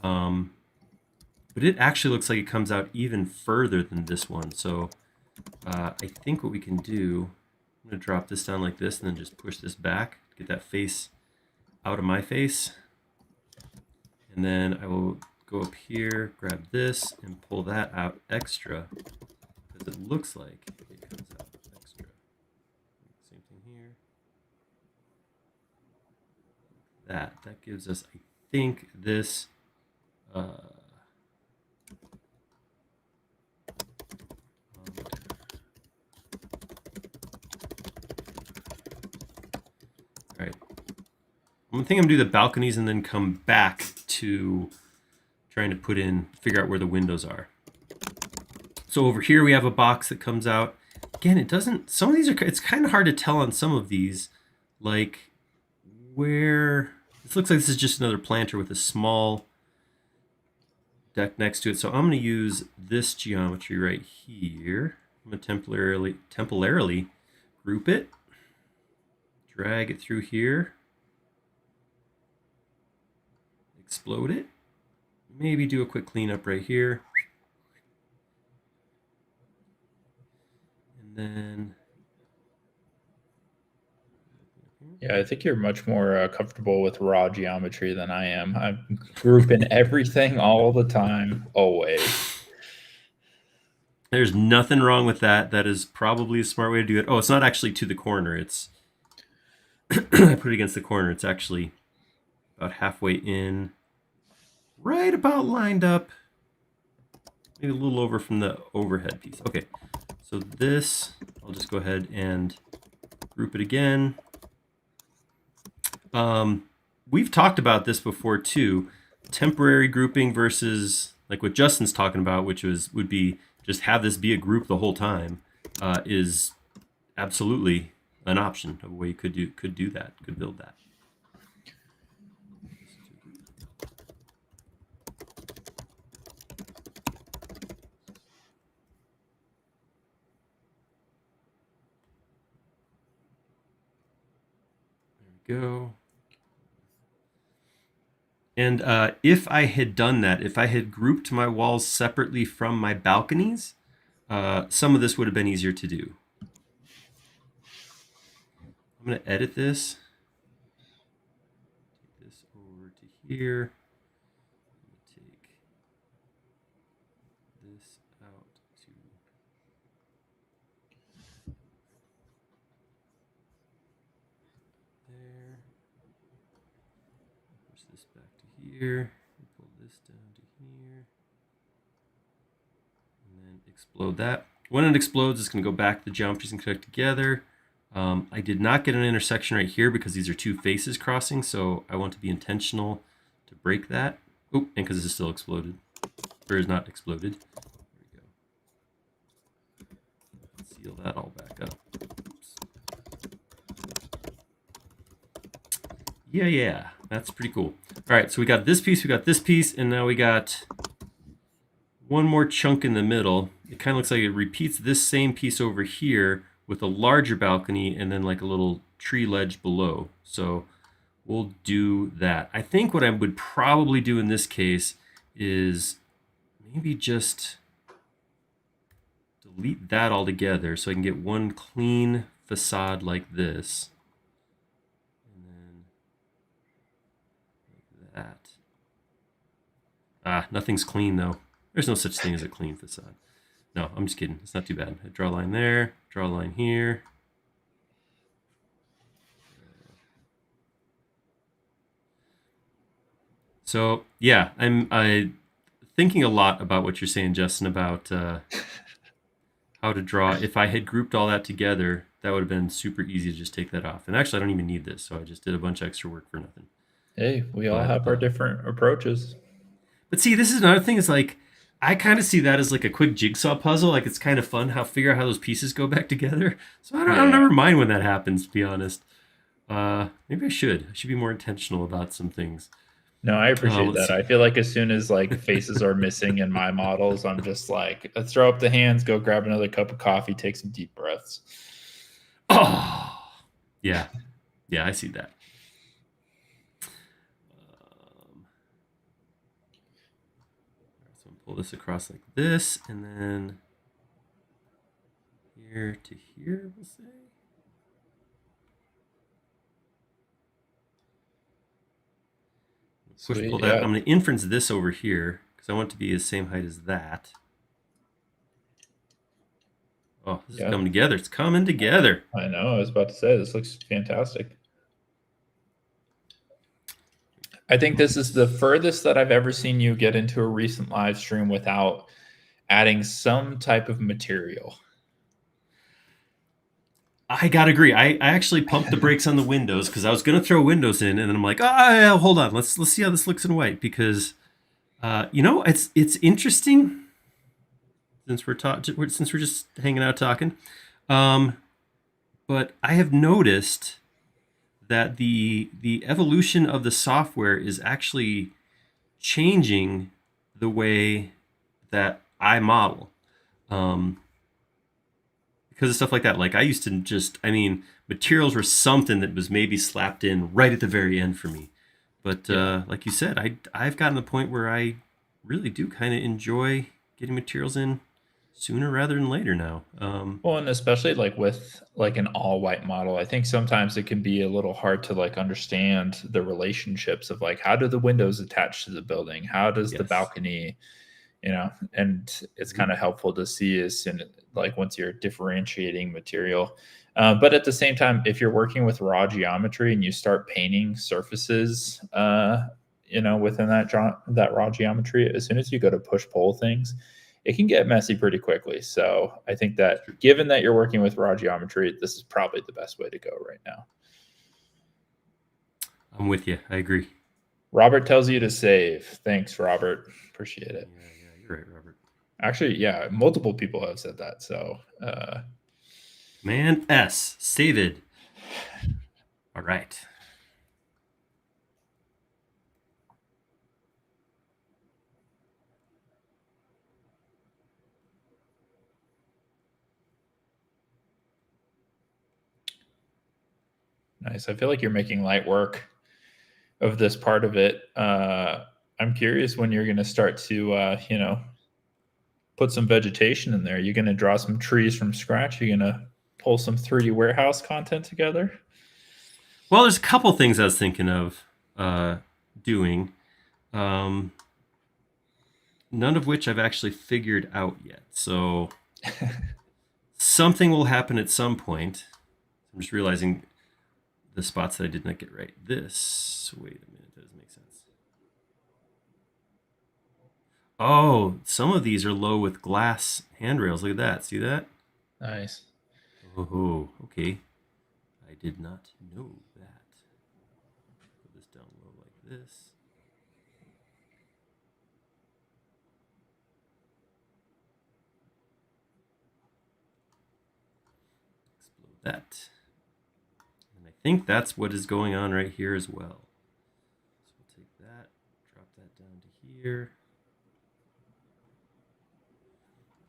S2: But it actually looks like it comes out even further than this one. So I think what we can do, I'm going to drop this down like this and then just push this back, get that face out of my face. And then I will go up here, grab this, and pull that out extra, because it looks like it comes out extra. Same thing here. That gives us, I think, this all right. I think I'm gonna do the balconies and then come back to trying to figure out where the windows are. So over here we have a box that comes out. Again, some of these it's kind of hard to tell on some of these, like where, this looks like this is just another planter with a small deck next to it. So I'm gonna use this geometry right here. I'm gonna temporarily group it, drag it through here, explode it, maybe do a quick cleanup right here, and then
S1: Yeah, I think you're much more comfortable with raw geometry than I am. I'm grouping everything all the time, always.
S2: there's nothing wrong with that. That is probably a smart way to do it. Oh, it's not actually to the corner. It's I put it against the corner. It's actually about halfway in, right about lined up, maybe a little over from the overhead piece. Okay, so this, I'll just go ahead and group it again. We've talked about this before too, temporary grouping versus like what Justin's talking about, which would be just have this be a group the whole time, is absolutely an option of a way you could do that, could build that. There we go. And if I had done that, if I had grouped my walls separately from my balconies, some of this would have been easier to do. I'm going to edit this. Take this over to here. Take this out to there. Push this back to here. Pull this down to here. And then explode that. When it explodes, it's going to go back. The geometries can connect together. I did not get an intersection right here because these are two faces crossing, so I want to be intentional to break that. Oh, and because this is still exploded. Or is not exploded. There we go. Seal that all back up. Oops. Yeah, that's pretty cool. All right, so we got this piece, and now we got one more chunk in the middle. It kind of looks like it repeats this same piece over here with a larger balcony and then like a little tree ledge below. So we'll do that. I think what I would probably do in this case is maybe just delete that altogether so I can get one clean facade like this. And then like that. Nothing's clean though. There's no such thing as a clean facade. No, I'm just kidding. It's not too bad. I draw a line there, draw a line here. So yeah, I'm thinking a lot about what you're saying, Justin, about how to draw. If I had grouped all that together, that would have been super easy to just take that off. And actually, I don't even need this, so I just did a bunch of extra work for nothing.
S1: Hey, we all have our different approaches.
S2: But see, this is another thing. Is like I kind of see that as like a quick jigsaw puzzle. Like it's kind of fun figure out how those pieces go back together. So I don't never mind when that happens, to be honest. Maybe I should be more intentional about some things.
S1: No, I appreciate that. I feel like as soon as like faces are missing in my models, I'm just like, let's throw up the hands, go grab another cup of coffee, take some deep breaths.
S2: Oh, Yeah. Yeah, I see that. So I'm pull this across like this, and then here to here, we'll say. Push pull
S1: Sweet,
S2: that.
S1: yeah,
S2: I'm going to inference this over here because I want it to be the same height as that. Oh, this is
S1: yeah.
S2: coming together. It's coming together.
S1: I know. I was about to say this looks fantastic. I think this is the furthest that I've ever seen you get into a recent live stream without adding some type of material.
S2: I gotta agree. I actually pumped the brakes on the windows because I was gonna throw windows in, and then I'm like, yeah, hold on, let's see how this looks in white because, it's interesting since we're just hanging out talking, um, but I have noticed that the evolution of the software is actually changing the way that I model. Um, because of stuff like that. Like I used to materials were something that was maybe slapped in right at the very end for me. But like you said, I've gotten to the point where I really do kind of enjoy getting materials in sooner rather than later now.
S1: Well, and especially like with like an all white model, I think sometimes it can be a little hard to like understand the relationships of like how do the windows attach to the building? How does the
S2: Yes.
S1: balcony, and it's
S2: Mhm.
S1: kind of helpful to see as in like once you're differentiating material. But at the same time, if you're working with raw geometry and you start painting surfaces, within that raw geometry, as soon as you go to push pull things, it can get messy pretty quickly. So I think that given that you're working with raw geometry, this is probably the best way to go right now.
S2: I'm with you. I agree.
S1: Robert tells you to save. Thanks, Robert. Appreciate it.
S2: Yeah, you're right, Robert.
S1: Actually, yeah, multiple people have said that. So,
S2: Man, save it. All right.
S1: nice. I feel like you're making light work of this part of it. I'm curious when you're going to start to, put some vegetation in there. You're going to draw some trees from scratch. You're going to pull some 3D warehouse content together.
S2: Well, there's a couple things I was thinking of doing. Um, None of which I've actually figured out yet. So something will happen at some point. I'm just realizing the spots that I did not get right. Wait a minute, that doesn't make sense. Oh, some of these are low with glass handrails. Look at that. See that?
S1: Nice.
S2: Oh, okay. I did not know that. Put this down low like this. Explode that. And I think that's what is going on right here as well. So we'll take that, drop that down to here.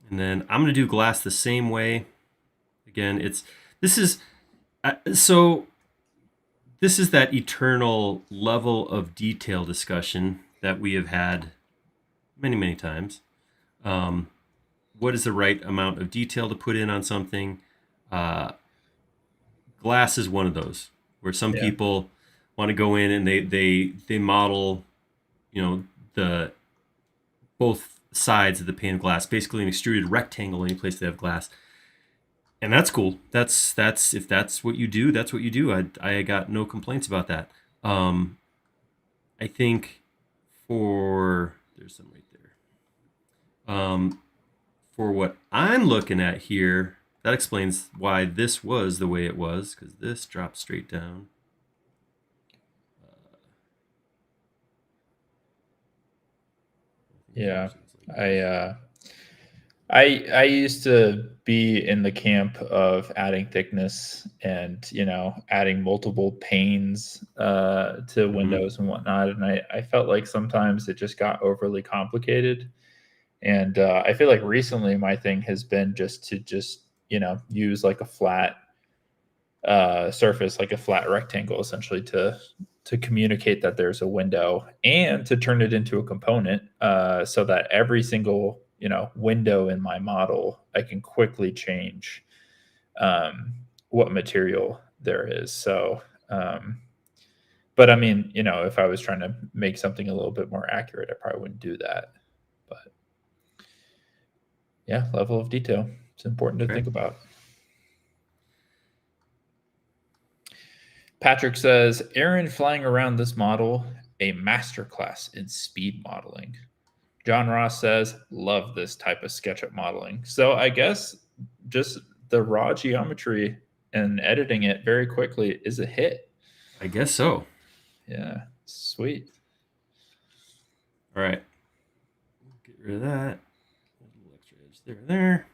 S2: And then I'm going to do glass the same way. Again, this is so this is that eternal level of detail discussion that we have had many, many times. What is the right amount of detail to put in on something? Glass is one of those where some
S1: Yeah.
S2: people want to go in and they model, the both sides of the pane of glass, basically an extruded rectangle any place they have glass. And that's cool. That's if that's what you do, that's what you do. I got no complaints about that. I think there's some right there. For what I'm looking at here, that explains why this was the way it was, because this drops straight down.
S1: Yeah. I used to be in the camp of adding thickness and adding multiple panes to
S2: Mm-hmm.
S1: windows and whatnot, and I felt like sometimes it just got overly complicated. And I feel like recently my thing has been just to use like a flat surface, like a flat rectangle, essentially to communicate that there's a window, and to turn it into a component, so that every single window in my model, I can quickly change what material there is. So, but I mean, if I was trying to make something a little bit more accurate, I probably wouldn't do that. But yeah, level of detail. It's important to think about. Patrick says, Aaron flying around this model, a masterclass in speed modeling. John Ross says, love this type of SketchUp modeling. So I guess just the raw geometry and editing it very quickly is a hit.
S2: I guess so.
S1: Yeah, sweet.
S2: All right. Get rid of that. A little extra edge there.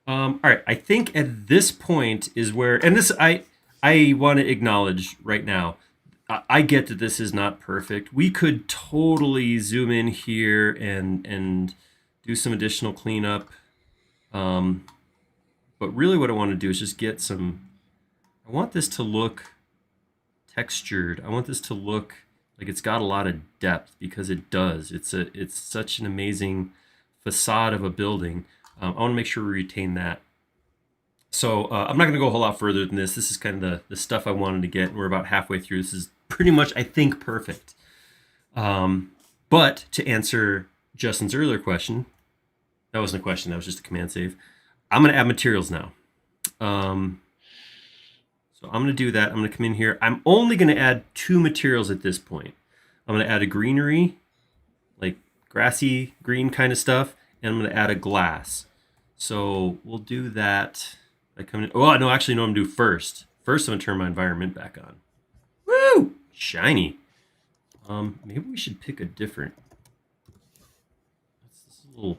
S2: All right. I think at this point is where, and this I want to acknowledge right now. I get that this is not perfect. We could totally zoom in here and do some additional cleanup. But really what I want to do is just get some, I want this to look textured. I want this to look like it's got a lot of depth, because it does. It's such an amazing facade of a building. I want to make sure we retain that. So I'm not going to go a whole lot further than this. This is kind of the stuff I wanted to get. We're about halfway through. This is pretty much, I think, perfect. But to answer Justin's earlier question, that wasn't a question. That was just a command save. I'm going to add materials now. So I'm going to do that. I'm going to come in here. I'm only going to add 2 materials at this point. I'm going to add a greenery, like grassy green kind of stuff, and I'm going to add a glass. So we'll do that by coming in. Oh, no, actually, no, I'm going to do first. First, I'm going to turn my environment back on. Woo! Shiny. Maybe we should pick a different. This is a little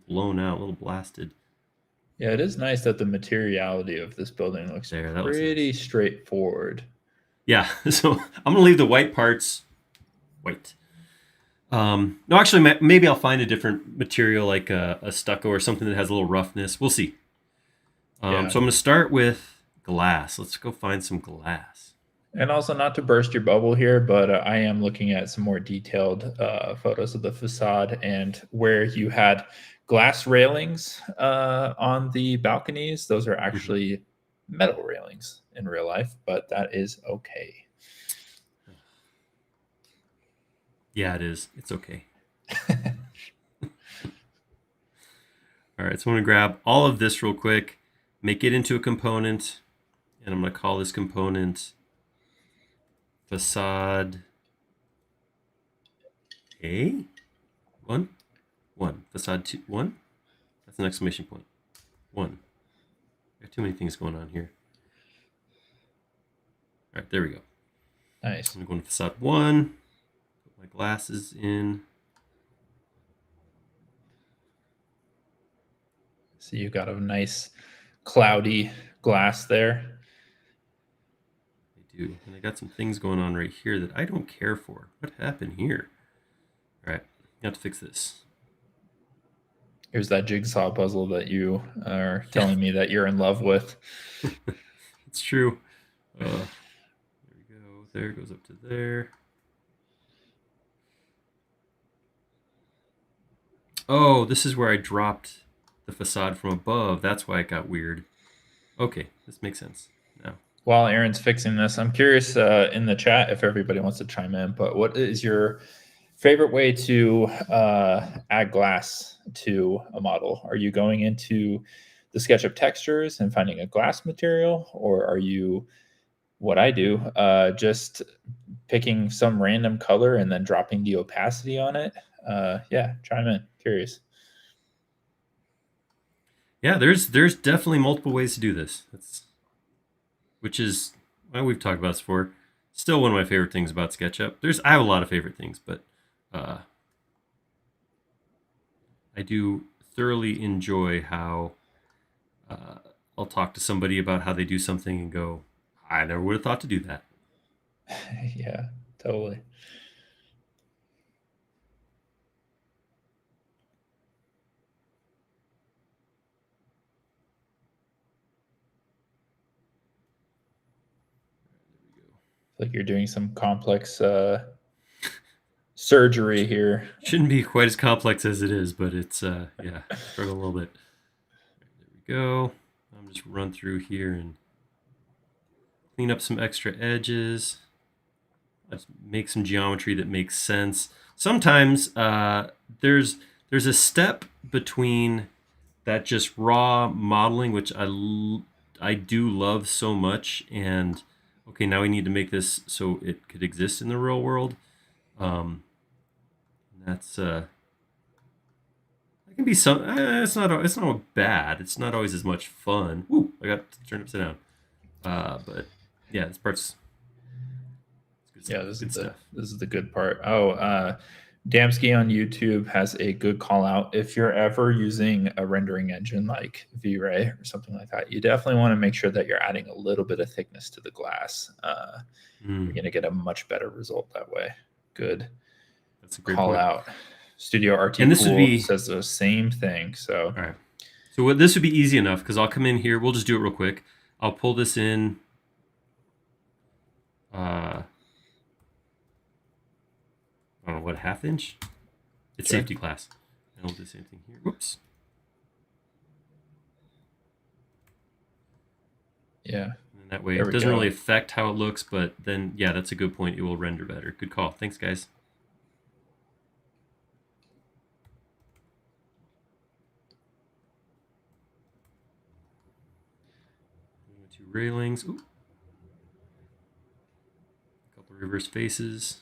S2: blown out, a little blasted.
S1: Yeah, it is nice that the materiality of this building looks pretty straightforward.
S2: Yeah, so I'm going to leave the white parts white. No, actually, maybe I'll find a different material, like a stucco or something that has a little roughness. We'll see. So I'm going to start with glass. Let's go find some glass.
S1: And also, not to burst your bubble here, but I am looking at some more detailed photos of the facade, and where you had glass railings on the balconies, those are actually metal railings in real life, but that is okay.
S2: Yeah, it is. It's okay. All right, so I'm going to grab all of this real quick, make it into a component, and I'm going to call this component Facade A. 1. Facade 2. 1. That's an exclamation point. 1. Got too many things going on here. All right, there we go.
S1: Nice.
S2: I'm going to Facade 1. Put my glasses in.
S1: So you've got a nice cloudy glass there.
S2: I do. And I got some things going on right here that I don't care for. What happened here? All right, I have to fix this.
S1: Here's that jigsaw puzzle that you are telling me that you're in love with.
S2: It's true. There we go. There, goes up to there. Oh, this is where I dropped the facade from above. That's why it got weird. Okay, this makes sense now.
S1: While Aaron's fixing this, I'm curious in the chat if everybody wants to chime in, but what is your favorite way to add glass to a model? Are you going into the SketchUp textures and finding a glass material, or are you, what I do, just picking some random color and then dropping the opacity on it? Yeah, chime in. Curious.
S2: Yeah, there's definitely multiple ways to do this. Which is, well, we've talked about this before. Still one of my favorite things about SketchUp. I have a lot of favorite things, but I do thoroughly enjoy how I'll talk to somebody about how they do something and go, I never would have thought to do that.
S1: Yeah, totally. Like you're doing some complex surgery here.
S2: Shouldn't be quite as complex as it is, but it's yeah, struggle a little bit. There we go. I'm just run through here and clean up some extra edges. Let's make some geometry that makes sense. Sometimes there's a step between that just raw modeling, which I do love so much, and okay, now we need to make this so it could exist in the real world. That's that can be some. It's not bad. It's not always as much fun. Ooh, I got turned upside down. But yeah, this part's good stuff.
S1: Yeah, this
S2: Good
S1: is
S2: stuff.
S1: the good part. Oh, Damsky on YouTube has a good call out. If you're ever using a rendering engine like V-Ray or something like that, you definitely want to make sure that you're adding a little bit of thickness to the glass. You're going to get a much better result that way. Good.
S2: That's a great
S1: call
S2: point.
S1: out. Studio RT
S2: And this would be
S1: says the same thing. So
S2: all right. So what this would be easy enough because I'll come in here. We'll just do it real quick. I'll pull this in. I don't know what, 1/2 inch. It's
S1: Sure.
S2: safety class. And we'll do the same thing here. Whoops.
S1: Yeah.
S2: And that way it doesn't really affect how it looks, but then yeah, that's a good point. It will render better. Good call. Thanks, guys. Two railings. Ooh. A couple reverse faces.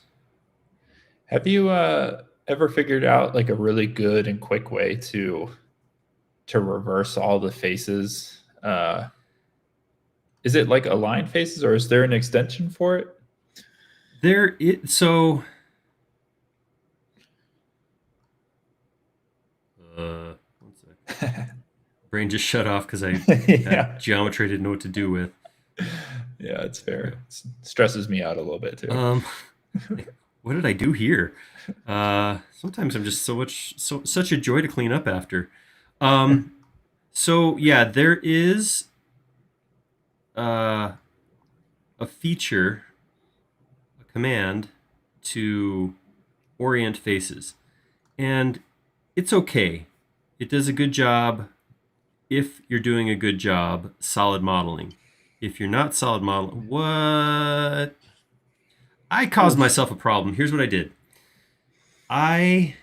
S1: Have you ever figured out like a really good and quick way to reverse all the faces? Is it like align faces, or is there an extension for it?
S2: So one sec. Brain just shut off because I had geometry I didn't know what to do with.
S1: Yeah, it's fair. It stresses me out a little bit too.
S2: What did I do here? Sometimes I'm just such a joy to clean up after. So yeah, there is a feature, a command to orient faces, and it's okay. It does a good job if you're doing a good job solid modeling. If you're not solid modeling, what? I caused myself a problem. Here's what I did. I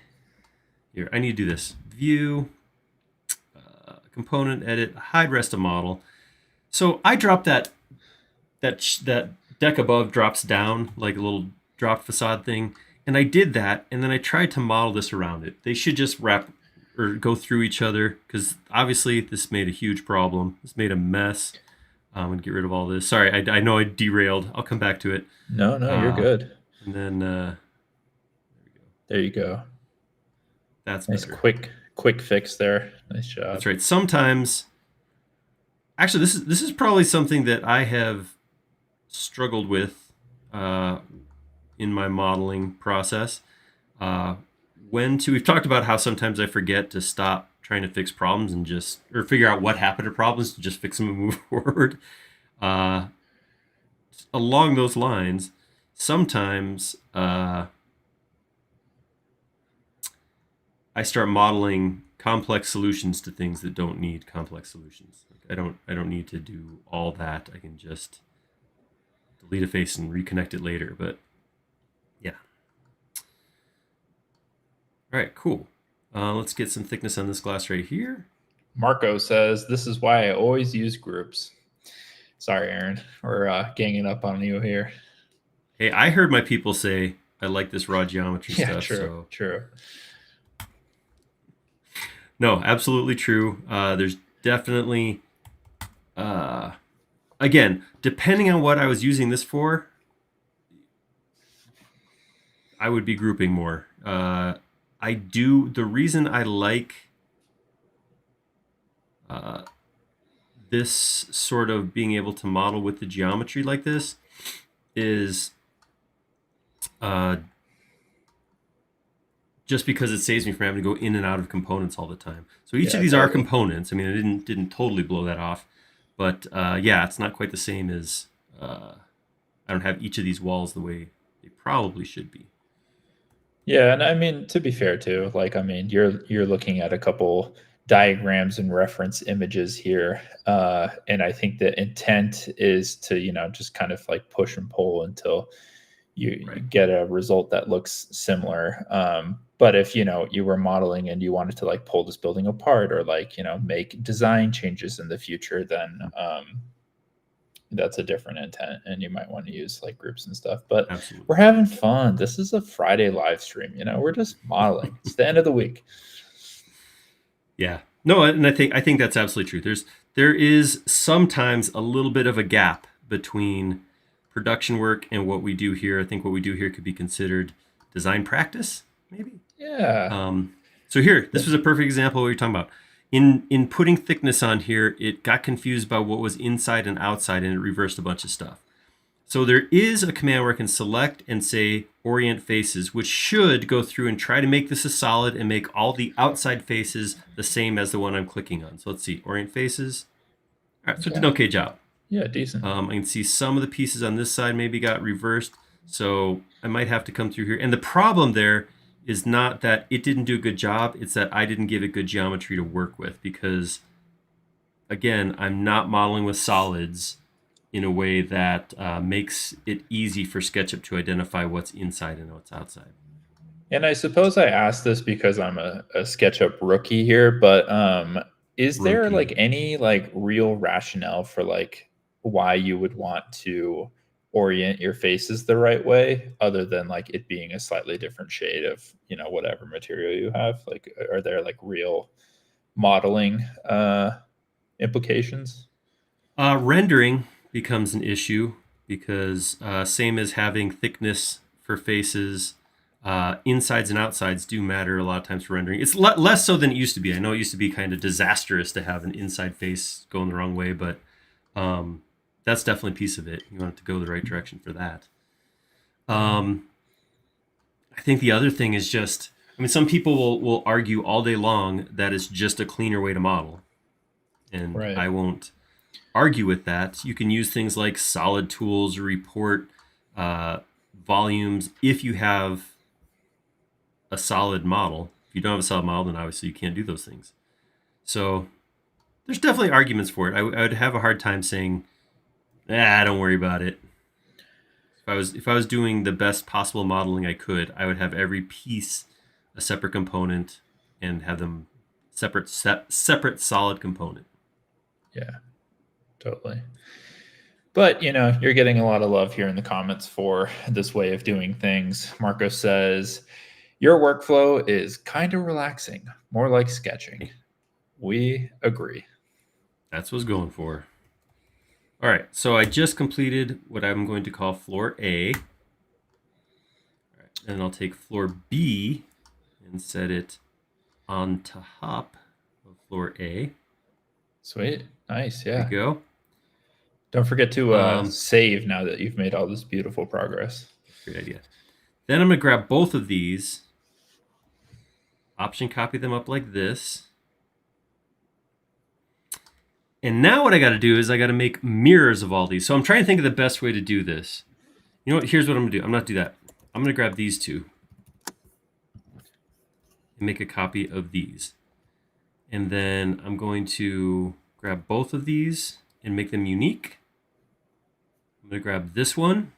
S2: need to do this. View, component, edit, hide rest of model. So I dropped that deck above drops down like a little drop facade thing, and I did that, and then I tried to model this around it. They should just wrap or go through each other because obviously this made a huge problem. This made a mess. I'm gonna get rid of all this. Sorry, I know I derailed. I'll come back to it.
S1: No, you're good.
S2: And then
S1: there you go.
S2: That's
S1: nice,
S2: better.
S1: quick fix there. Nice job.
S2: That's right. Sometimes, actually, this is probably something that I have struggled with in my modeling process. We've talked about how sometimes I forget to stop trying to fix problems and or figure out what happened to problems to just fix them and move forward. Along those lines, sometimes I start modeling complex solutions to things that don't need complex solutions. I don't need to do all that. I can just delete a face and reconnect it later. But yeah. All right, cool. Let's get some thickness on this glass right here.
S1: Marco says, this is why I always use groups. Sorry, Aaron. We're ganging up on you here.
S2: Hey, I heard my people say I like this raw geometry stuff.
S1: True.
S2: No, absolutely true. There's definitely, again, depending on what I was using this for, I would be grouping more. The reason I like this sort of being able to model with the geometry like this is just because it saves me from having to go in and out of components all the time. So each of these are components. I mean, I didn't totally blow that off, but yeah, it's not quite the same as I don't have each of these walls the way they probably should be.
S1: Yeah, and I mean to be fair too, like I mean you're looking at a couple diagrams and reference images here, and I think the intent is to just kind of like push and pull until you
S2: Right.
S1: get a result that looks similar. But if you were modeling and you wanted to like pull this building apart or like make design changes in the future, then that's a different intent and you might want to use like groups and stuff, but
S2: Absolutely.
S1: we're having fun. This is a Friday live stream, we're just modeling. It's the end of the week.
S2: Yeah. No, and I think that's absolutely true. There is sometimes a little bit of a gap between production work and what we do here. I think what we do here could be considered design practice, maybe.
S1: Yeah.
S2: So here, this was a perfect example of what you're talking about. In putting thickness on here, it got confused by what was inside and outside, and it reversed a bunch of stuff. So there is a command where I can select and say orient faces, which should go through and try to make this a solid and make all the outside faces the same as the one I'm clicking on. So let's see, orient faces. All right, so it did an okay job.
S1: Yeah, decent.
S2: I can see some of the pieces on this side maybe got reversed. So I might have to come through here. And the problem there is not that it didn't do a good job. It's that I didn't give it good geometry to work with because, again, I'm not modeling with solids in a way that makes it easy for SketchUp to identify what's inside and what's outside.
S1: And I suppose I asked this because I'm a SketchUp rookie here, but is there like any like real rationale for like why you would want to orient your faces the right way other than like it being a slightly different shade of whatever material you have? Like are there like real modeling implications?
S2: Rendering becomes an issue because same as having thickness for faces, insides and outsides do matter a lot of times for rendering. It's less so than it used to be. I know it used to be kind of disastrous to have an inside face going the wrong way, but that's definitely a piece of it. You want it to go the right direction for that. I think the other thing is just, I mean, some people will argue all day long that it's just a cleaner way to model. And
S1: Right.
S2: I won't argue with that. You can use things like solid tools, report volumes if you have a solid model. If you don't have a solid model, then obviously you can't do those things. So there's definitely arguments for it. I would have a hard time saying, don't worry about it. If I was doing the best possible modeling I could, I would have every piece a separate component and have them separate solid component.
S1: Yeah, totally. But, you're getting a lot of love here in the comments for this way of doing things. Marco says, your workflow is kind of relaxing, more like sketching. We agree.
S2: That's what I was going for. All right, so I just completed what I'm going to call floor A. All right, and I'll take floor B and set it on top of floor A.
S1: Sweet. Nice. Yeah.
S2: There you go.
S1: Don't forget to save now that you've made all this beautiful progress.
S2: Great idea. Then I'm going to grab both of these, option copy them up like this. And now what I got to do is I got to make mirrors of all these. So I'm trying to think of the best way to do this. You know what? Here's what I'm going to do. I'm not going to do that. I'm going to grab these two and make a copy of these. And then I'm going to grab both of these and make them unique. I'm going to grab this one,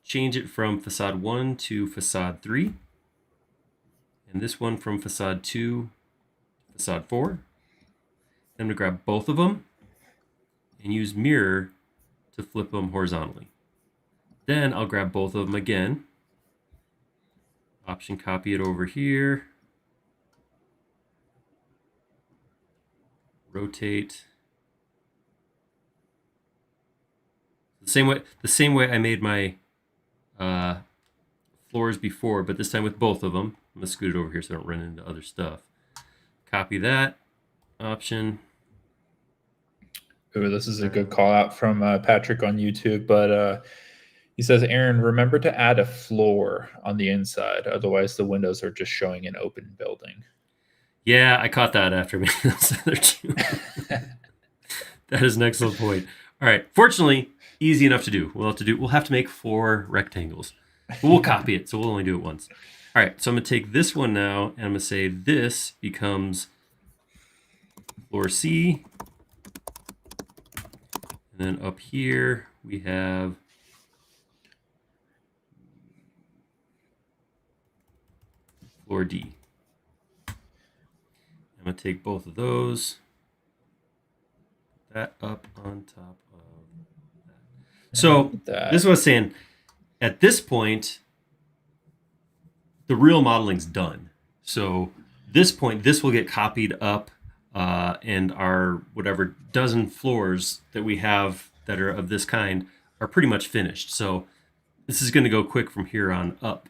S2: change it from facade 1 to facade 3, and this one from facade 2 to facade 4. I'm going to grab both of them and use mirror to flip them horizontally. Then I'll grab both of them again, option copy it over here, rotate. The same way I made my floors before, but this time with both of them. I'm going to scoot it over here so I don't run into other stuff. Copy that option.
S1: Ooh, this is a good call out from Patrick on YouTube, but he says, Aaron, remember to add a floor on the inside. Otherwise, the windows are just showing an open building.
S2: Yeah, I caught that after making those other two. That is an excellent point. All right. Fortunately, Easy enough to do. We'll have to make 4 rectangles. But we'll copy it, so we'll only do it once. All right, so I'm gonna take this one now, and I'm gonna say this becomes floor C. And then up here we have floor D. I'm gonna take both of those, put that up on top of that. So this is what I was saying. At this point, the real modeling's done. So this point, this will get copied up, and our whatever dozen floors that we have that are of this kind are pretty much finished. So this is going to go quick from here on up.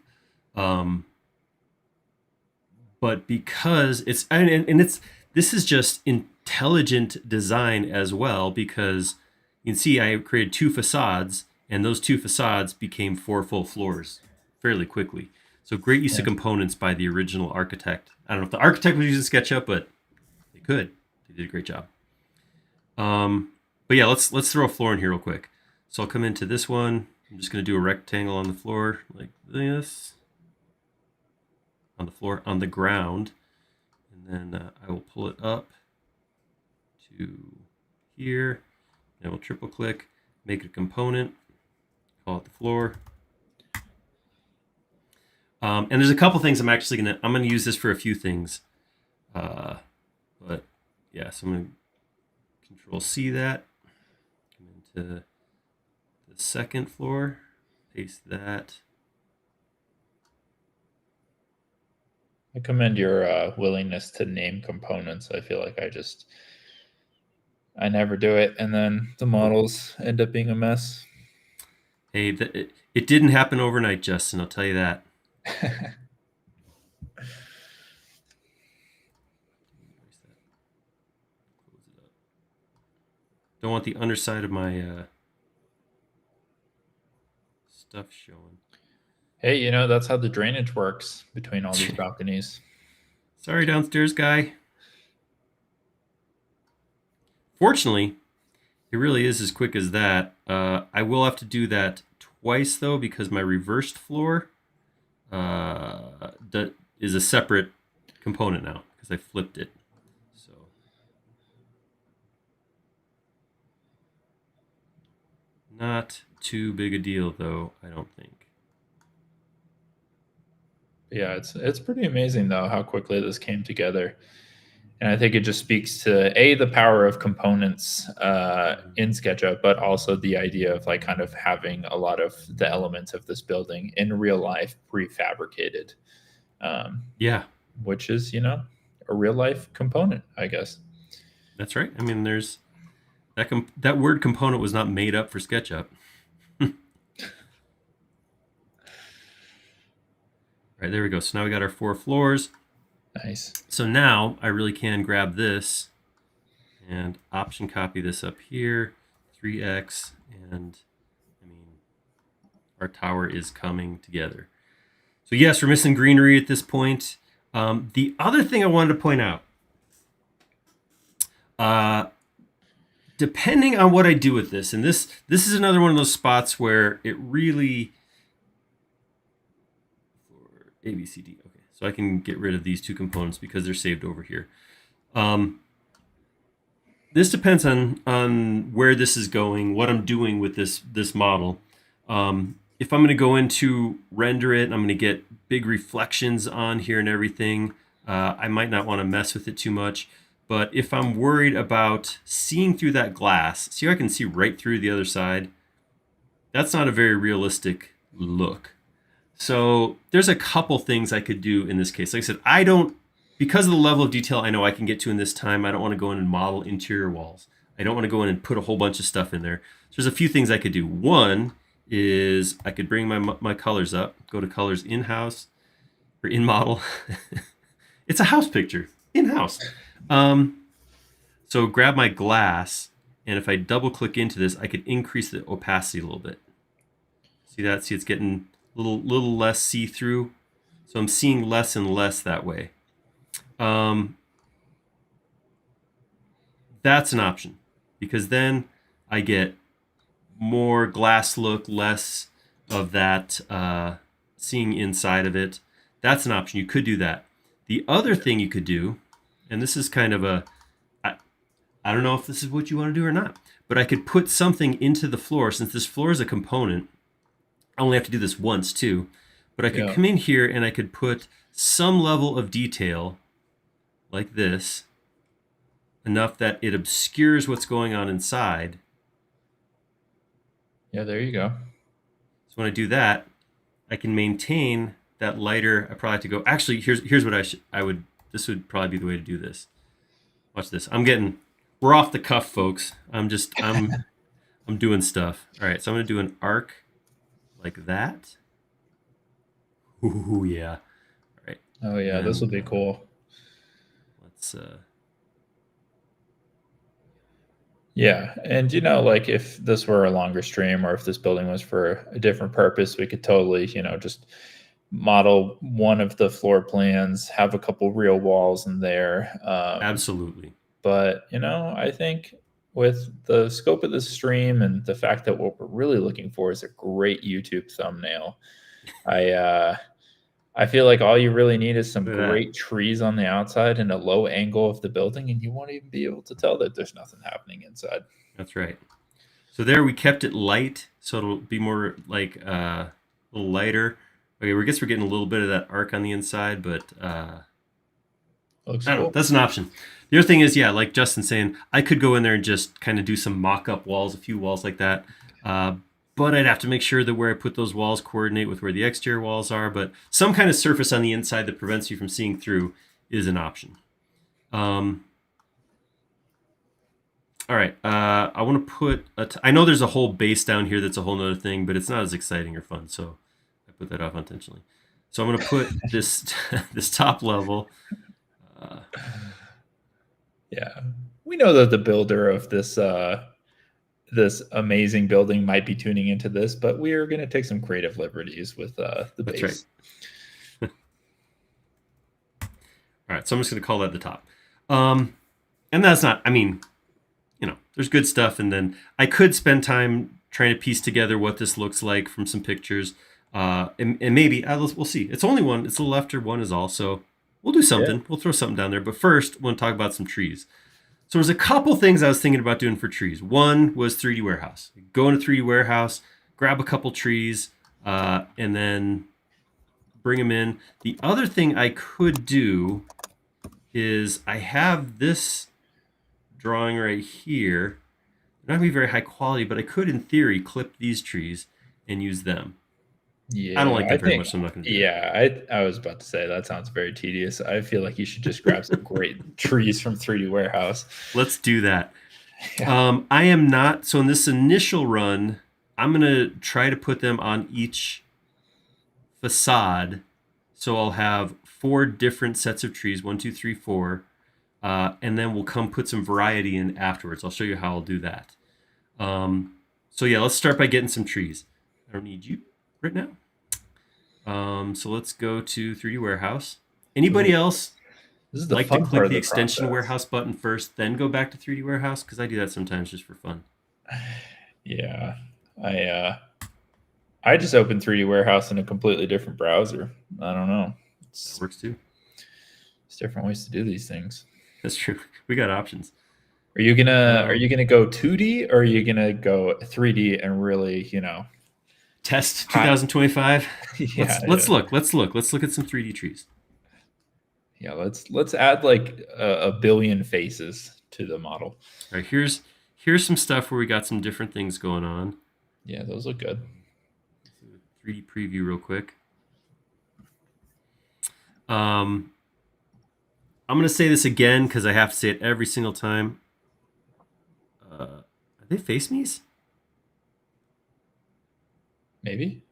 S2: But because it's and it's this is just intelligent design as well, because you can see I created 2 facades, and those 2 facades became 4 full floors fairly quickly. So great use of components by the original architect. I don't know if the architect was using SketchUp, but they could. They did a great job. But yeah, let's throw a floor in here real quick. So I'll come into this one. I'm just going to do a rectangle on the floor like this. On the floor, on the ground. And then I will pull it up to here. And we'll triple click, make it a component, call it the floor. And there's a couple things I'm gonna use this for a few things. But yeah, so I'm gonna Control C that, come into the second floor, paste that.
S1: I commend your willingness to name components. I feel like I never do it, and then the models end up being a mess.
S2: Hey, it didn't happen overnight, Justin, I'll tell you that. Don't want the underside of my stuff showing.
S1: Hey, that's how the drainage works between all these balconies.
S2: Sorry, downstairs guy. Fortunately, it really is as quick as that. I will have to do that twice, though, because my reversed floor is a separate component now, because I flipped it. So not too big a deal, though, I don't think.
S1: Yeah, it's pretty amazing, though, how quickly this came together. And I think it just speaks to the power of components in SketchUp, but also the idea of like kind of having a lot of the elements of this building in real life prefabricated.
S2: Yeah,
S1: which is a real life component, I guess.
S2: That's right. I mean, there's that word component was not made up for SketchUp. Right, there we go. So now we got our 4 floors.
S1: Nice.
S2: So now I really can grab this and option copy this up here, 3x, and I mean, our tower is coming together. So yes, we're missing greenery at this point. The other thing I wanted to point out, depending on what I do with this, and this is another one of those spots where it really, for A, B, C, D, okay, so I can get rid of these 2 components because they're saved over here. This depends on where this is going, what I'm doing with this model. If I'm going to go into render it, and I'm going to get big reflections on here and everything, I might not want to mess with it too much. But if I'm worried about seeing through that glass, see how I can see right through the other side? That's not a very realistic look. So there's a couple things I could do in this case. Like I said, because of the level of detail I know I can get to in this time, I don't want to go in and model interior walls. I don't want to go in and put a whole bunch of stuff in there. So there's a few things I could do. One is I could bring my colors up, go to colors in-house, or in-model. It's a house picture, in-house. So grab my glass, and if I double-click into this, I could increase the opacity a little bit. See that? See it's getting a little less see-through. So I'm seeing less and less that way. That's an option, because then I get more glass look, less of that seeing inside of it. That's an option. You could do that. The other thing you could do, and this is kind of I, I don't know if this is what you want to do or not, but I could put something into the floor. Since this floor is a component, I only have to do this once too, but I could
S1: Yeah.
S2: come in here and I could put some level of detail like this, enough that it obscures what's going on inside.
S1: Yeah, there you go.
S2: So when I do that, I can maintain that lighter. I probably have to go. Actually, here's what I would. This would probably be the way to do this. Watch this. We're off the cuff, folks. I'm doing stuff. All right, so I'm gonna do an arc like that. Ooh, yeah. All right.
S1: Oh yeah, this will
S2: And
S1: be cool.
S2: let's.
S1: Yeah, and like if this were a longer stream or if this building was for a different purpose, we could totally, just model one of the floor plans, have a couple real walls in there.
S2: Absolutely.
S1: But I think with the scope of the stream and the fact that what we're really looking for is a great YouTube thumbnail, I feel like all you really need is some
S2: Look at that.
S1: great trees on the outside and a low angle of the building, and you won't even be able to tell that there's nothing happening inside.
S2: That's right. So there we kept it light, so it'll be more like a little lighter. Okay, I guess we're getting a little bit of that arc on the inside, but
S1: Looks
S2: I don't know.
S1: cool.
S2: That's an option. The other thing is, yeah, like Justin's saying, I could go in there and just kind of do some mock-up walls, a few walls like that. But I'd have to make sure that where I put those walls coordinate with where the exterior walls are. But some kind of surface on the inside that prevents you from seeing through is an option. All right. I want to put. I know there's a whole base down here that's a whole nother thing, but it's not as exciting or fun, so I put that off intentionally. So I'm going to put this this top level.
S1: Yeah, we know that the builder of this amazing building might be tuning into this, but we are going to take some creative liberties with the
S2: That's
S1: base.
S2: right. All right, so I'm just going to call that the top. And that's not, I mean, there's good stuff. And then I could spend time trying to piece together what this looks like from some pictures. And maybe, we'll see. It's only one, it's a little after one is all. So we'll do something. Yeah. We'll throw something down there. But first, I want to talk about some trees. So there's a couple things I was thinking about doing for trees. One was 3D Warehouse. Go into 3D Warehouse, grab a couple trees, and then bring them in. The other thing I could do is I have this drawing right here. Not gonna be very high quality, but I could, in theory, clip these trees and use them.
S1: Yeah,
S2: I don't like that very much, so I'm not going to do
S1: that. I was about to say that sounds very tedious. I feel like you should just grab some great trees from 3D Warehouse.
S2: Let's do that. Yeah. I am not. So in this initial run, I'm going to try to put them on each facade. So I'll have 4 different sets of trees, 1, 2, 3, 4. And then we'll come put some variety in afterwards. I'll show you how I'll do that. So yeah, let's start by getting some trees. I don't need you right now. So let's go to 3D Warehouse. Anybody else like to click the extension warehouse button first, then go back to 3D Warehouse? Because I do that sometimes just for fun.
S1: Yeah, I just opened 3D Warehouse in a completely different browser. I don't know.
S2: That works too.
S1: There's different ways to do these things.
S2: That's true. We got options.
S1: Are you gonna go 2D or are you gonna go 3D and really,
S2: test 2025?
S1: Yeah,
S2: let's look at some 3D trees.
S1: Yeah, let's add like a billion faces to the model.
S2: All right, here's some stuff where we got some different things going on.
S1: Yeah, those look good.
S2: 3D preview real quick. I'm going to say this again because I have to say it every single time. Are they face me's?
S1: Maybe.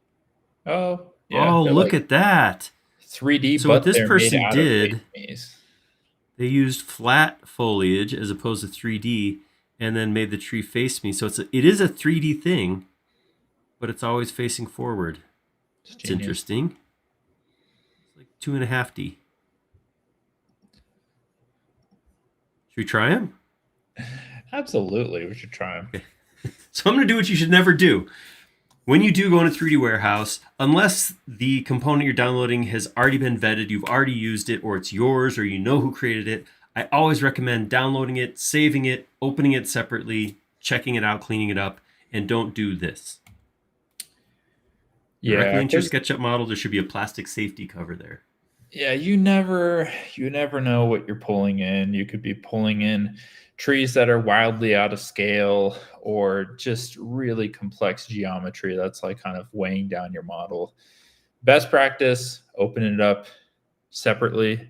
S1: Oh, yeah.
S2: Oh, look at that.
S1: 3D,
S2: so
S1: but
S2: what this person did,
S1: face
S2: they used flat foliage as opposed to 3D and then made the tree face me. So it is a 3D thing, but it's always facing forward. It's interesting. It's like 2.5D. Should we try them?
S1: Absolutely, we should try them. Okay.
S2: So I'm going to do what you should never do. When you do go into 3D Warehouse, unless the component you're downloading has already been vetted, you've already used it, or it's yours, or you know who created it, I always recommend downloading it, saving it, opening it separately, checking it out, cleaning it up, and don't do this.
S1: Yeah,
S2: Directly into your
S1: because
S2: SketchUp model, there should be a plastic safety cover there.
S1: yeah, you never know what you're pulling in. You could be pulling in trees that are wildly out of scale or just really complex geometry that's like kind of weighing down your model. Best practice, open it up separately,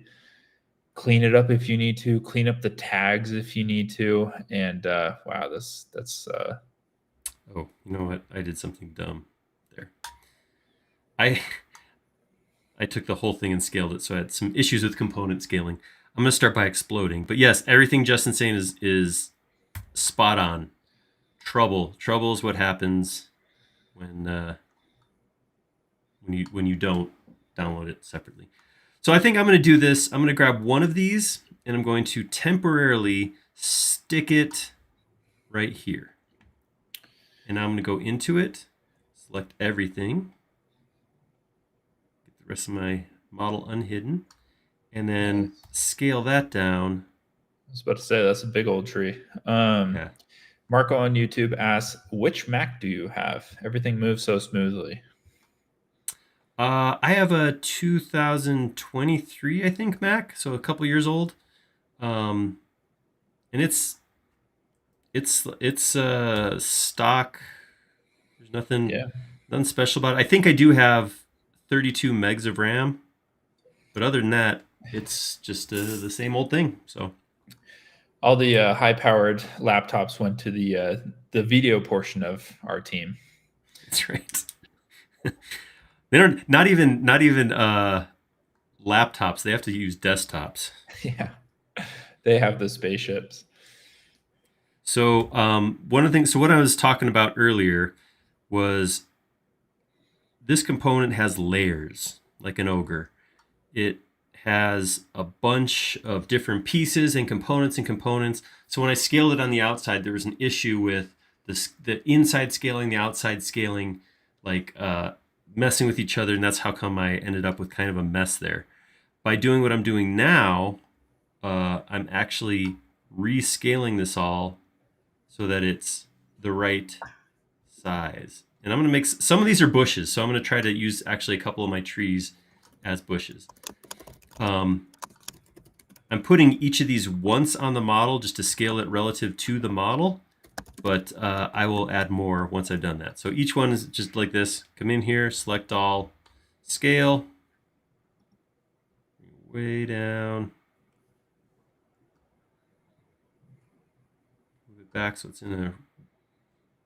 S1: clean it up if you need to, clean up the tags if you need to. And wow, that's
S2: Oh, you know what? I did something dumb there. I I took the whole thing and scaled it, so I had some issues with component scaling. I'm going to start by exploding. But yes, everything Justin's saying is spot on. Trouble is what happens when when you don't download it separately. So I think I'm going to do this. I'm going to grab one of these and I'm going to temporarily stick it right here. And now I'm going to go into it, select everything, get the rest of my model unhidden, and then scale that down.
S1: I was about to say that's a big old tree.
S2: Yeah.
S1: Marco on YouTube asks, which Mac do you have? Everything moves so smoothly.
S2: I have a 2023, I think, Mac, so a couple years old, and it's stock. There's
S1: Yeah.
S2: nothing special about it. I think I do have 32 megs of RAM, but other than that, it's just the same old thing. So
S1: All the high-powered laptops went to the video portion of our team.
S2: that's right. They don't not even laptops. They have to use desktops.
S1: Yeah, they have the spaceships.
S2: So one of the things. So what I was talking about earlier was this component has layers like an ogre. It has a bunch of different pieces and components. So when I scaled it on the outside, there was an issue with the inside scaling, the outside scaling, like messing with each other, and that's how come I ended up with kind of a mess there. By doing what I'm doing now, I'm actually rescaling this all so that it's the right size. And I'm going to make some of these are bushes, so I'm going to try to use actually a couple of my trees as bushes. I'm putting each of these once on the model just to scale it relative to the model, but I will add more once I've done that. So each one is just like this. Come in here, select all, scale, way down, move it back so it's in a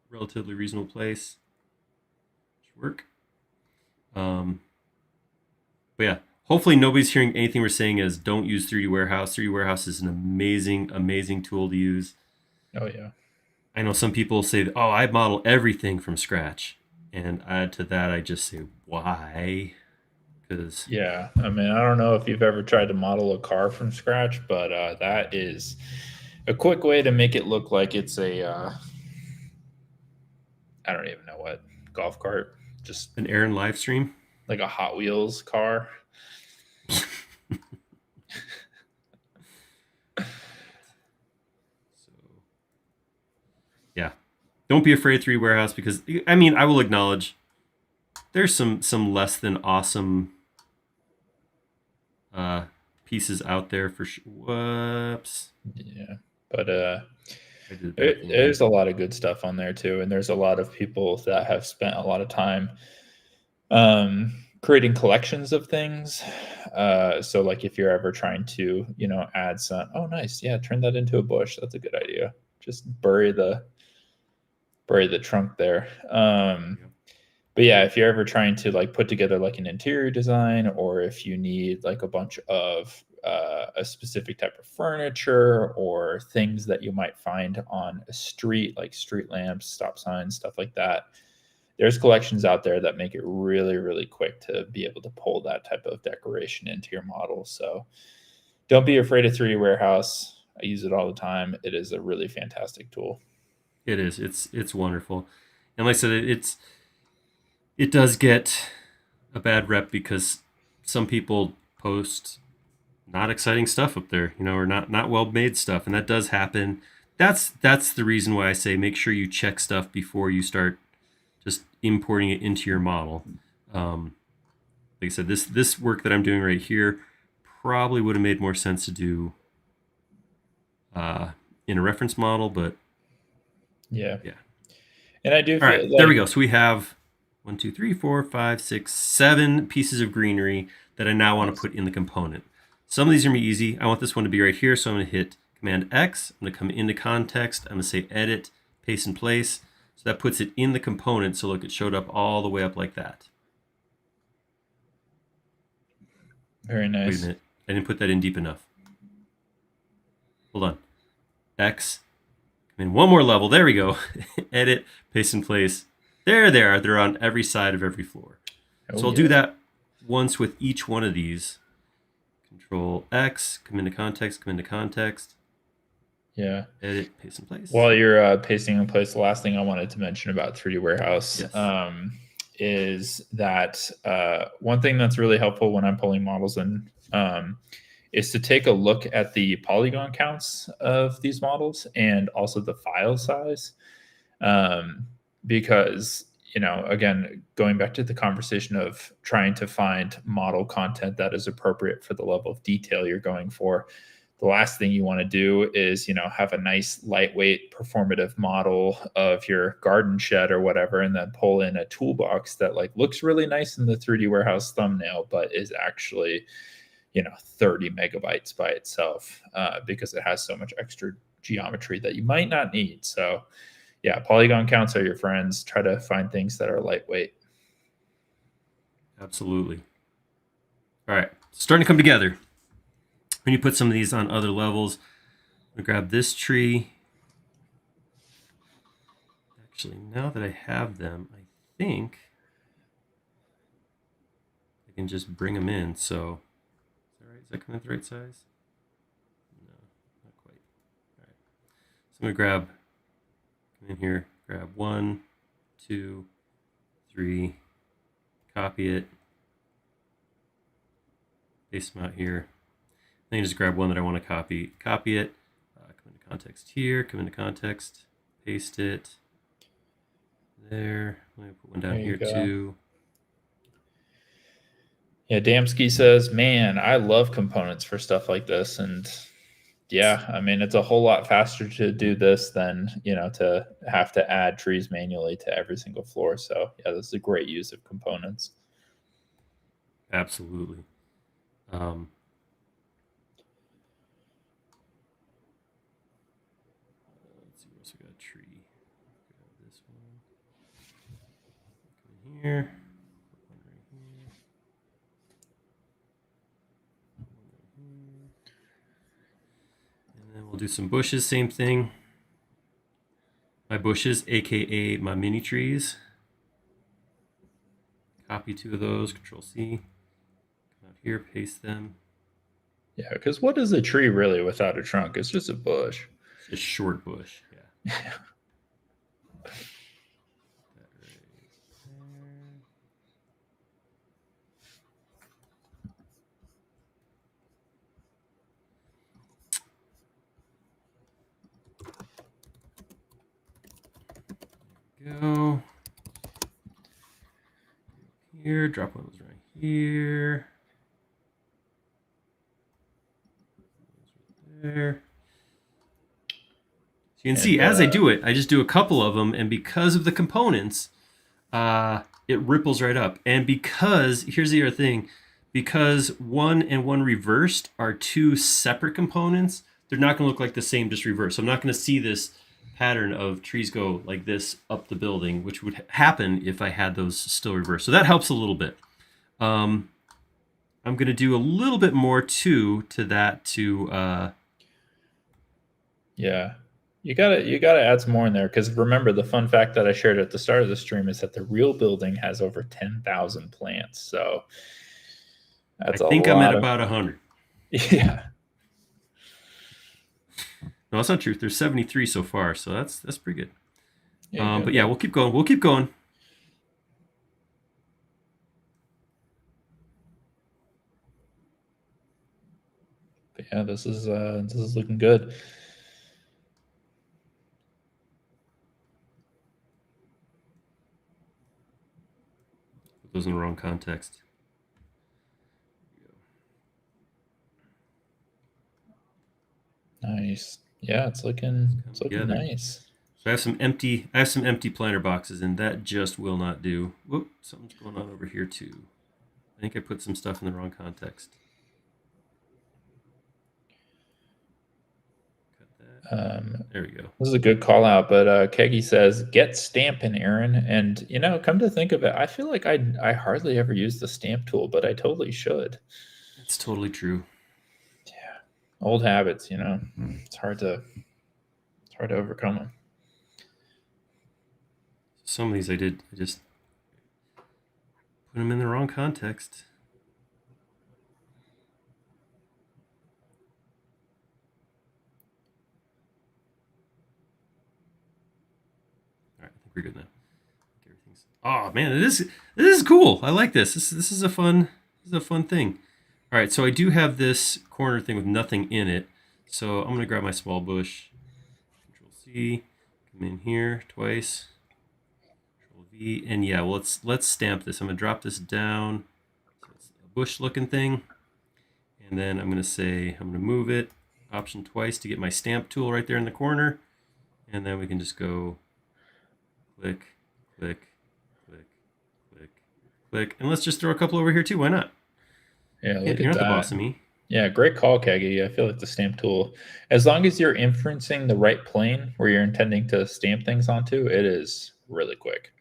S2: relatively reasonable place. Should work. But yeah, hopefully nobody's hearing anything we're saying as don't use 3D Warehouse. 3D Warehouse is an amazing tool to use.
S1: Oh yeah.
S2: I know some people say, oh, I model everything from scratch. And add to that, I just say, why? Because
S1: Yeah, I mean, I don't know if you've ever tried to model a car from scratch, but that is a quick way to make it look like it's a I don't even know what golf cart, just
S2: an Aaron live stream.
S1: like a Hot Wheels car.
S2: So yeah, don't be afraid of 3D Warehouse because I mean I will acknowledge there's some less than awesome pieces out there for sure. Whoops.
S1: Yeah, but
S2: There.
S1: there's a lot of good stuff on there too, and there's a lot of people that have spent a lot of time creating collections of things. So like if you're ever trying to, add some, oh nice, yeah, turn that into a bush. That's a good idea. Just bury the trunk there. But yeah, if you're ever trying to like put together like an interior design, or if you need like a bunch of a specific type of furniture or things that you might find on a street, like street lamps, stop signs, stuff like that, there's collections out there that make it really quick to be able to pull that type of decoration into your model. So don't be afraid of 3D Warehouse. I use it all the time. It is a really fantastic tool.
S2: It is. It's wonderful, and like I said, it does get a bad rep because some people post not exciting stuff up there, or not well made stuff, and that does happen. That's the reason why I say make sure you check stuff before you start just importing it into your model. Like I said, this work that I'm doing right here probably would have made more sense to do in a reference model, but
S1: Yeah.
S2: yeah.
S1: And I do
S2: All right,
S1: feel
S2: there we
S1: like,
S2: go. So we have 1, 2, 3, 4, 5, 6, 7 pieces of greenery that I now want to
S1: nice.
S2: put in the component. Some of these are going to be easy. I want this one to be right here, so I'm going to hit Command X. I'm going to come into context. I'm going to say Edit, Paste in Place. So that puts it in the component. So look, it showed up all the way up like that.
S1: Very nice.
S2: Wait a minute. I didn't put that in deep enough. Hold on. X. Come in one more level. There we go. Edit, Paste in Place. There they are. They're on every side of every floor.
S1: Oh,
S2: So I'll do that once with each one of these. Control X, come into context,
S1: Yeah.
S2: edit, paste in place.
S1: While you're pasting in place, the last thing I wanted to mention about 3D Warehouse is that one thing that's really helpful when I'm pulling models in is to take a look at the polygon counts of these models and also the file size. Because, again, going back to the conversation of trying to find model content that is appropriate for the level of detail you're going for, the last thing you want to do is, have a nice lightweight performative model of your garden shed or whatever, and then pull in a toolbox that like looks really nice in the 3D Warehouse thumbnail, but is actually, 30 megabytes by itself because it has so much extra geometry that you might not need. So yeah, polygon counts are your friends. Try to find things that are lightweight.
S2: Absolutely. All right, starting to come together. When you put some of these on other levels, I'm gonna grab this tree. Actually, now that I have them, I think I can just bring them in. So, is that right? Is that coming at the right size? No, not quite. All right. So I'm gonna come in here, grab 1, 2, 3, copy it, paste them out here. Then you just grab one that I want to copy it, come into context here, come into context, paste it there. I'm going to put one down here too.
S1: Yeah, Damsky says, man, I love components for stuff like this. And yeah, I mean, it's a whole lot faster to do this than, to have to add trees manually to every single floor. So yeah, this is a great use of components.
S2: Absolutely. Let's see, we also got a tree. Grab this one. Come in here. Put one right here. One right here. And then we'll do some bushes, same thing. My bushes, aka my mini trees. Copy 2 of those, Control C. Come out here, paste them.
S1: Yeah, because what is a tree really without a trunk? It's just a bush.
S2: It's a short bush, yeah. Go here, drop one of those right here. There. So you can see as I do it, I just do a couple of them, and because of the components, it ripples right up. And because, here's the other thing, because 1 and 1 reversed are 2 separate components, they're not going to look like the same, just reversed. So I'm not going to see this pattern of trees go like this up the building, which would happen if I had those still reversed. So that helps a little bit. I'm going to do a little bit more too to that to
S1: yeah, you gotta add some more in there, because remember, the fun fact that I shared at the start of the stream is that the real building has over 10,000 plants. So that's
S2: I think I'm at about 100.
S1: Yeah.
S2: No, that's not true. There's 73 so far, so that's pretty good.
S1: Yeah, good.
S2: But yeah, we'll keep going. We'll keep going.
S1: But yeah, this is looking good.
S2: Put those in the wrong context.
S1: Nice. Yeah, it's
S2: Come
S1: looking
S2: together.
S1: nice.
S2: So I have some empty planter boxes, and that just will not do. Whoop, something's going on over here too. I think I put some stuff in the wrong context. Cut that. There we go.
S1: This is a good call out, but Kegi says, "Get stamping, Aaron." And come to think of it, I feel like I hardly ever use the stamp tool, but I totally should.
S2: It's totally true.
S1: Yeah, old habits. It's hard to overcome them.
S2: Some of these I just put them in the wrong context. All right, I think we're good now. Everything's. Oh man, this is cool. I like this. This is a fun thing. All right, so I do have this corner thing with nothing in it. So I'm gonna grab my small bush. Control C. Come in here twice. Control V, and yeah, well, let's stamp this. I'm gonna drop this down. So it's a bush-looking thing, and then I'm gonna move it. Option twice to get my stamp tool right there in the corner, and then we can just go click, click, click, click, click, and let's just throw a couple over here too. Why not?
S1: Yeah, look
S2: You're
S1: at
S2: not the
S1: that.
S2: boss of me.
S1: Yeah, great call, Kegi. I feel like the stamp tool, as long as you're inferencing the right plane where you're intending to stamp things onto, it is really quick.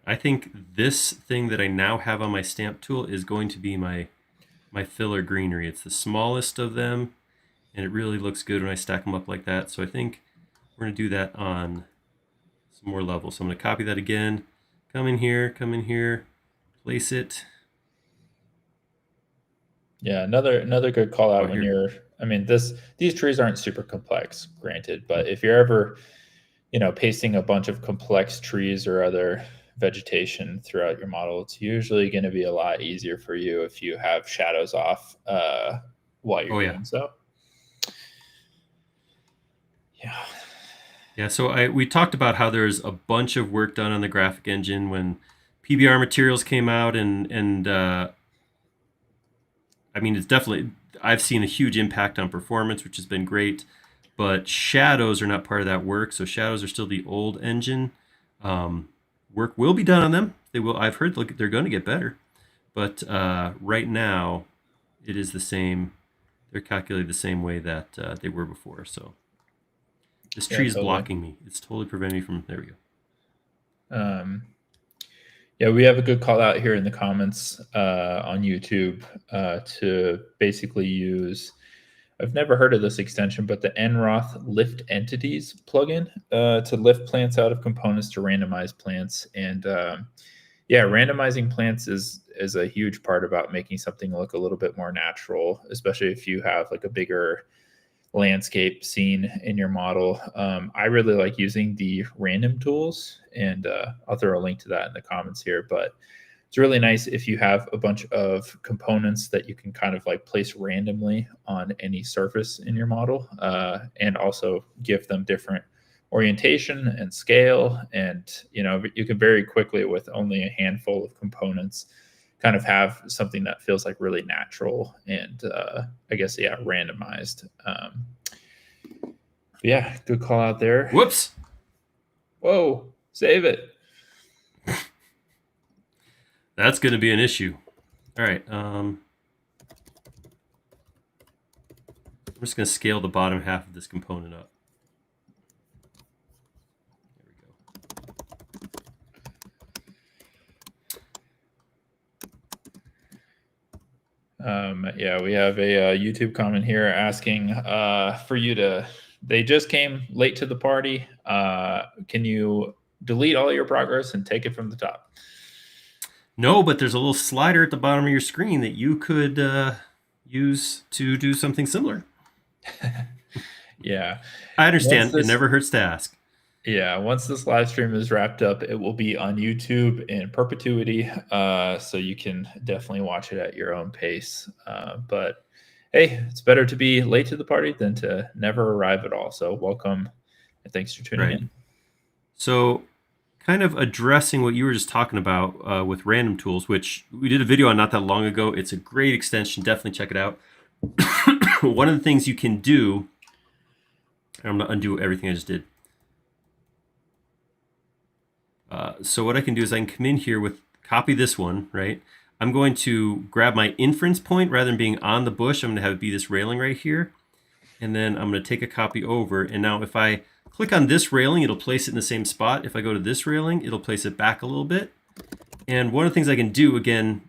S2: I think this thing that I now have on my stamp tool is going to be my filler greenery. It's the smallest of them, and it really looks good when I stack them up like that. So I think we're going to do that on some more levels. So I'm going to copy that again. Come in here, place it.
S1: Yeah, another good call out when
S2: Here.
S1: you're. I mean, these trees aren't super complex, granted, but if you're ever, pasting a bunch of complex trees or other vegetation throughout your model, it's usually going to be a lot easier for you if you have shadows off while you're doing so. Yeah.
S2: Yeah, so we talked about how there's a bunch of work done on the graphic engine when PBR materials came out, and I mean, it's definitely, I've seen a huge impact on performance, which has been great, but shadows are not part of that work. So shadows are still the old engine. Work will be done on them. They will. I've heard they're going to get better, but right now, it is the same. They're calculated the same way that they were before. So this tree is blocking me. It's totally preventing me from. There we go.
S1: Yeah, we have a good call out here in the comments on YouTube to basically use. I've never heard of this extension, but the nroth lift entities plugin to lift plants out of components to randomize plants. And yeah, randomizing plants is a huge part about making something look a little bit more natural, especially if you have like a bigger landscape scene in your model. I really like using the random tools, and I'll throw a link to that in the comments here. But it's really nice if you have a bunch of components that you can kind of like place randomly on any surface in your model, and also give them different orientation and scale. And you can very quickly, with only a handful of components, kind of have something that feels like really natural and I guess randomized. Yeah, good call out there.
S2: Whoops.
S1: Whoa, save it.
S2: That's going to be an issue. All right. I'm just going to scale the bottom half of this component up.
S1: Yeah, we have a YouTube comment here asking for you to. They just came late to the party. Can you delete all your progress and take it from the top?
S2: No, but there's a little slider at the bottom of your screen that you could use to do something similar.
S1: Yeah,
S2: I understand. It never hurts to ask.
S1: Yeah, once this live stream is wrapped up, it will be on YouTube in perpetuity. So you can definitely watch it at your own pace. But hey, it's better to be late to the party than to never arrive at all. So welcome and thanks for tuning
S2: Right.
S1: in.
S2: So, kind of addressing what you were just talking about with random tools, which we did a video on not that long ago. It's a great extension. Definitely check it out. One of the things you can do, I'm going to undo everything I just did. So what I can do is I can come in here with, copy this one, right? I'm going to grab my inference point rather than being on the bush. I'm going to have it be this railing right here. And then I'm going to take a copy over. And now if I click on this railing, it'll place it in the same spot. If I go to this railing, it'll place it back a little bit. And one of the things I can do, again,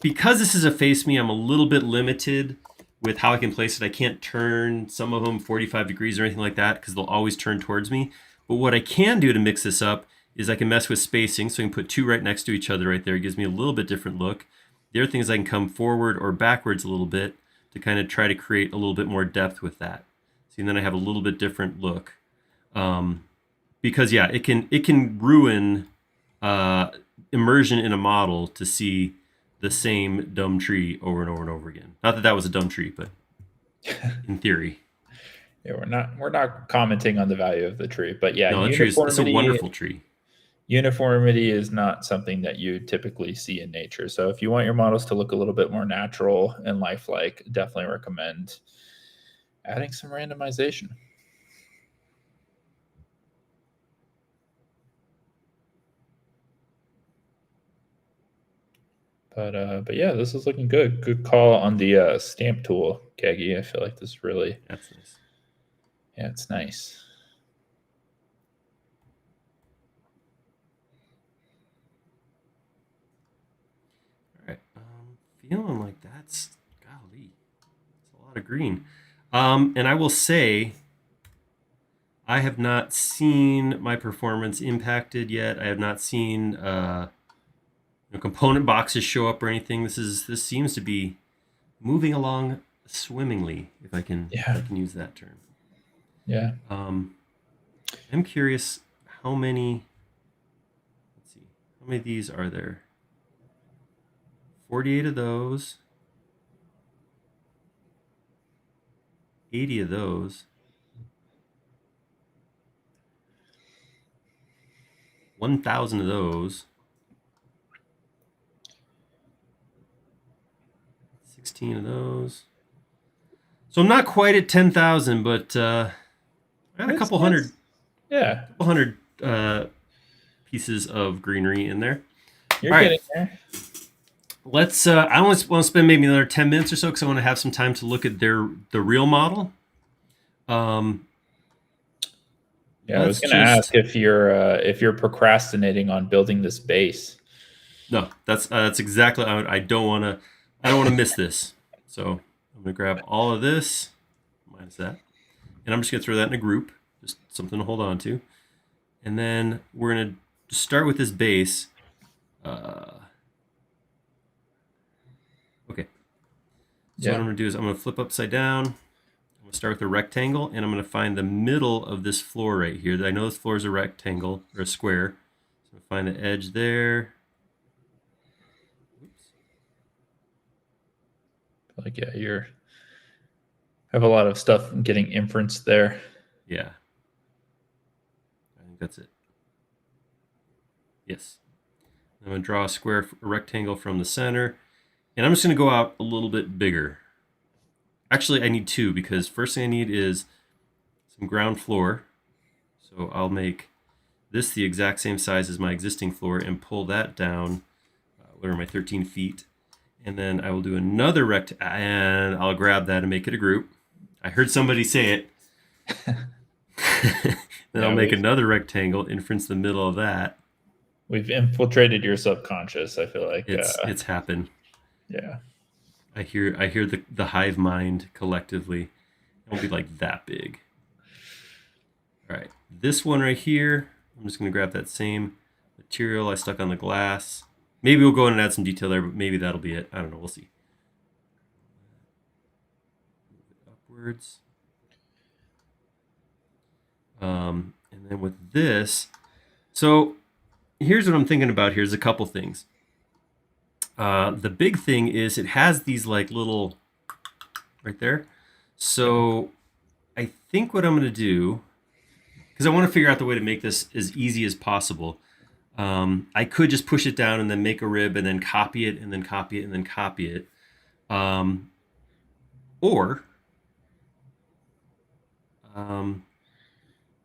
S2: because this is a face me, I'm a little bit limited with how I can place it. I can't turn some of them 45 degrees or anything like that because they'll always turn towards me. But what I can do to mix this up is I can mess with spacing. So I can put two right next to each other right there. It gives me a little bit different look. The other thing is I can come forward or backwards a little bit to kind of try to create a little bit more depth with that. See, and then I have a little bit different look. Because yeah, it can ruin immersion in a model to see the same dumb tree over and over and over again. Not that that was a dumb tree, but in theory.
S1: Yeah, we're not commenting on the value of the tree, but yeah,
S2: No, the tree is, it's a wonderful tree.
S1: Uniformity is not something that you typically see in nature. So if you want your models to look a little bit more natural and lifelike, definitely recommend adding some randomization. But yeah, this is looking good. Good call on the stamp tool, Keggy. I feel like this really,
S2: That's nice.
S1: yeah, it's nice.
S2: All right, feeling like that's, golly, it's a lot of green. And I will say, I have not seen my performance impacted yet. I have not seen component boxes show up or anything. This seems to be moving along swimmingly, if I can use that term.
S1: Yeah.
S2: I'm curious how many. Let's see, how many of these are there? 48 of those. 80 of those. 1,000 of those. 16 of those. So I'm not quite at 10,000, but I got a couple hundred.
S1: Yeah.
S2: A couple hundred pieces of greenery in there.
S1: You're getting there.
S2: Let's. I want to spend maybe another 10 minutes or so because I want to have some time to look at the real model.
S1: Yeah, I was going to ask if you're procrastinating on building this base.
S2: No, that's exactly. I don't want to miss this. So I'm going to grab all of this, minus that, and I'm just going to throw that in a group, just something to hold on to, and then we're going to start with this base. Okay. So what I'm going to do is I'm going to flip upside down. I'm going to start with a rectangle, and I'm going to find the middle of this floor right here. I know this floor is a rectangle or a square. So I'm going to find the edge there. Oops.
S1: Like, yeah, you have a lot of stuff getting inferenced there.
S2: Yeah. I think that's it. Yes. I'm going to draw a rectangle from the center. And I'm just going to go out a little bit bigger. Actually, I need two because first thing I need is some ground floor. So I'll make this the exact same size as my existing floor and pull that down. What are my 13 feet? And then I will do another and I'll grab that and make it a group. I heard somebody say it. Then I'll make another rectangle, inference the middle of that.
S1: We've infiltrated your subconscious. I feel like
S2: it's happened.
S1: Yeah.
S2: I hear the hive mind collectively. It won't be like that big. All right, this one right here, I'm just going to grab that same material I stuck on the glass. Maybe we'll go in and add some detail there, but maybe that'll be it. I don't know. We'll see. Move it upwards. And And then with this, so here's what I'm thinking about. Here's a couple things. The big thing is it has these like little right there. So I think what I'm going to do, because I want to figure out the way to make this as easy as possible. I could just push it down and then make a rib and then copy it and then copy it and then copy it. Or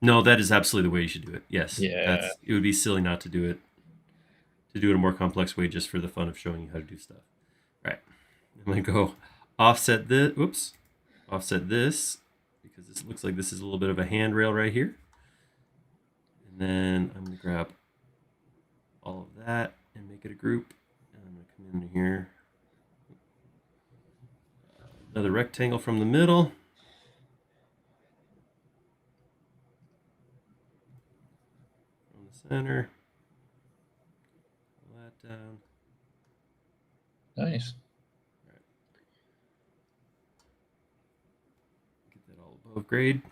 S2: no, that is absolutely the way you should do it. Yes.
S1: Yeah.
S2: It would be silly not to do it in a more complex way just for the fun of showing you how to do stuff. All right. I'm going to go offset this. Oops. Offset this because this looks like this is a little bit of a handrail right here. And then I'm going to grab all of that and make it a group. And I'm going to come in here. Another rectangle from the middle. From the center. Pull that down.
S1: Nice.
S2: All right. Get that all above grade.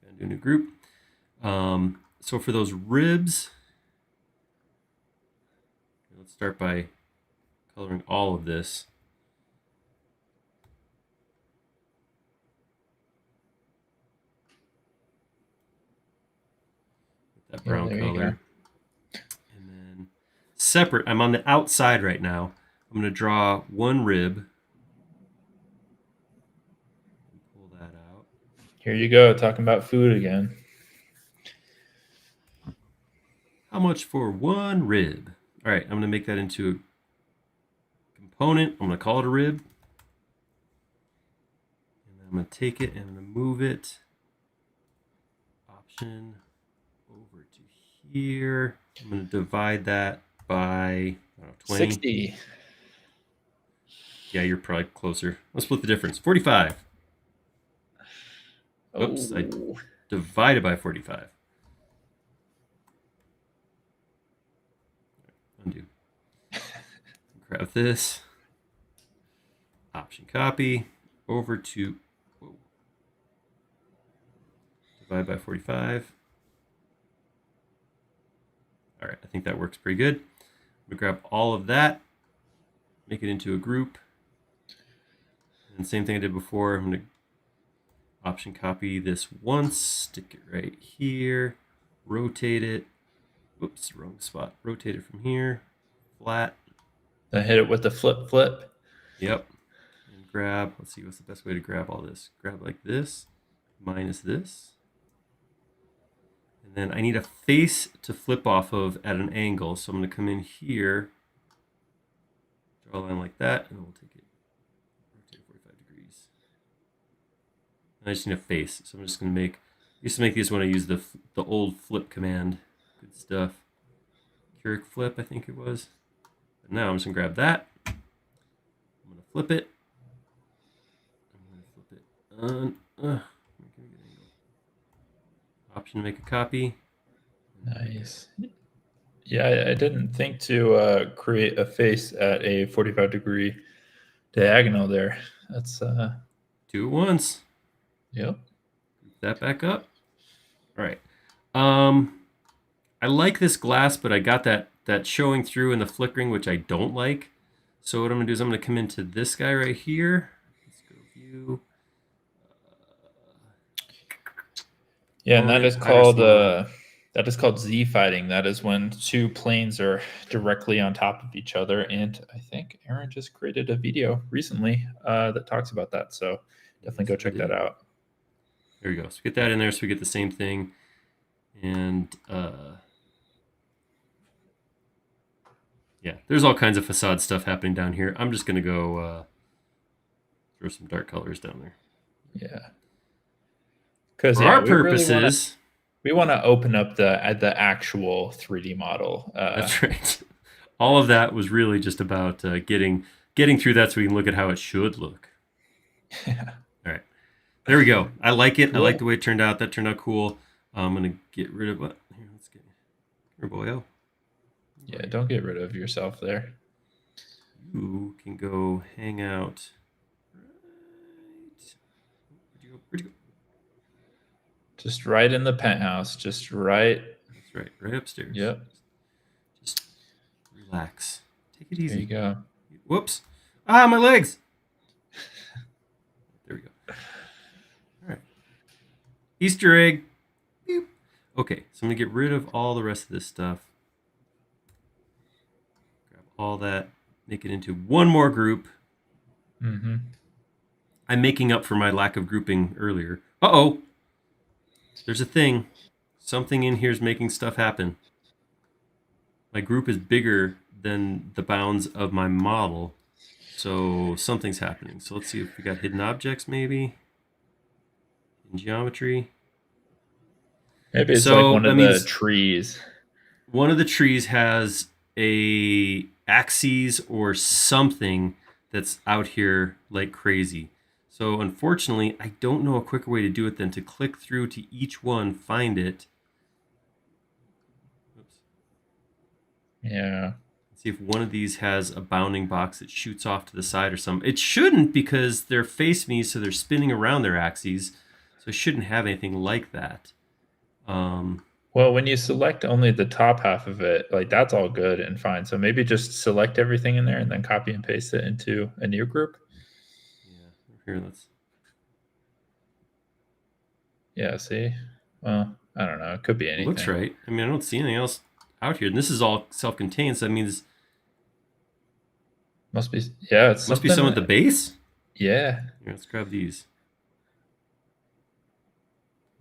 S2: And do a new group. So for those ribs, let's start by coloring all of this. With that brown color. And then separate, I'm on the outside right now. I'm going to draw one rib. And pull that out.
S1: Here you go, talking about food again.
S2: How much for one rib? All right, I'm going to make that into a component. I'm going to call it a rib. And I'm going to take it and I'm going to move it. Option over to here. I'm going to divide that by 20.
S1: 60.
S2: Yeah, you're probably closer. Let's split the difference. 45. Oops, I divided by 45. Undo. Grab this. Option copy. Over to divide by 45. All right, I think that works pretty good. I'm going to grab all of that, make it into a group. And same thing I did before. I'm going to option copy this once, stick it right here, rotate it. Oops, wrong spot. Rotate it from here, flat.
S1: Then hit it with the flip.
S2: Yep. And grab, let's see, what's the best way to grab all this? Grab like this, minus this. And then I need a face to flip off of at an angle. So I'm going to come in here, draw a line like that, and we'll take it, rotate 45 degrees. And I just need a face. So I'm just going to make, I used to make these when I used the old flip command. Good stuff. Keurig flip, I think it was. But now I'm just going to grab that. I'm going to flip it. I'm going to flip it on. Option to make a copy.
S1: Nice. Yeah, I didn't think to create a face at a 45-degree diagonal there. That's
S2: do it once.
S1: Yep.
S2: Group that back up. All right. I like this glass, but I got that showing through and the flickering, which I don't like. So what I'm gonna do is I'm gonna come into this guy right here. Let's go view.
S1: Yeah, and that is called Z fighting. That is when two planes are directly on top of each other. And I think Aaron just created a video recently that talks about that. So definitely go check that out.
S2: There we go. So get that in there so we get the same thing. And yeah, there's all kinds of facade stuff happening down here. I'm just gonna go throw some dark colors down there.
S1: Yeah. Because
S2: for our purposes,
S1: we want to open up the actual 3D model.
S2: That's right. All of that was really just about getting through that so we can look at how it should look.
S1: Yeah.
S2: All right. There we go. I like it. Cool. I like the way it turned out. That turned out cool. I'm going to get rid of what? Here, let's get here, boyo.
S1: Yeah, don't get rid of yourself there.
S2: You can go hang out. Right. Where'd you go?
S1: Just right in the penthouse. Just right.
S2: That's right. Right upstairs.
S1: Yep.
S2: Just relax. Take it
S1: There
S2: easy.
S1: you go.
S2: Whoops. Ah, my legs. There we go. All right. Easter egg. Beep. Okay, so I'm going to get rid of all the rest of this stuff. Grab all that. Make it into one more group.
S1: Mm-hmm.
S2: I'm making up for my lack of grouping earlier. Uh-oh. There's a thing. Something in here is making stuff happen. My group is bigger than the bounds of my model. So something's happening. So let's see if we got hidden objects maybe. In geometry.
S1: Maybe it's
S2: So
S1: like one
S2: that
S1: of the
S2: means
S1: trees.
S2: one of the trees has a axes or something that's out here like crazy. So unfortunately, I don't know a quicker way to do it than to click through to each one, find it. Oops.
S1: Yeah.
S2: See if one of these has a bounding box that shoots off to the side or something. It shouldn't, because they're face me, so they're spinning around their axes. So it shouldn't have anything like that.
S1: Well, when you select only the top half of it, like that's all good and fine. So maybe just select everything in there and then copy and paste it into a new group.
S2: Yeah, here, let's.
S1: Yeah, see? Well, I don't know. It could be anything.
S2: Looks right. I mean, I don't see anything else out here. And this is all self-contained, so that means
S1: Must be, yeah, it's
S2: must be
S1: something.
S2: some at the base.
S1: Yeah.
S2: Here, let's grab these.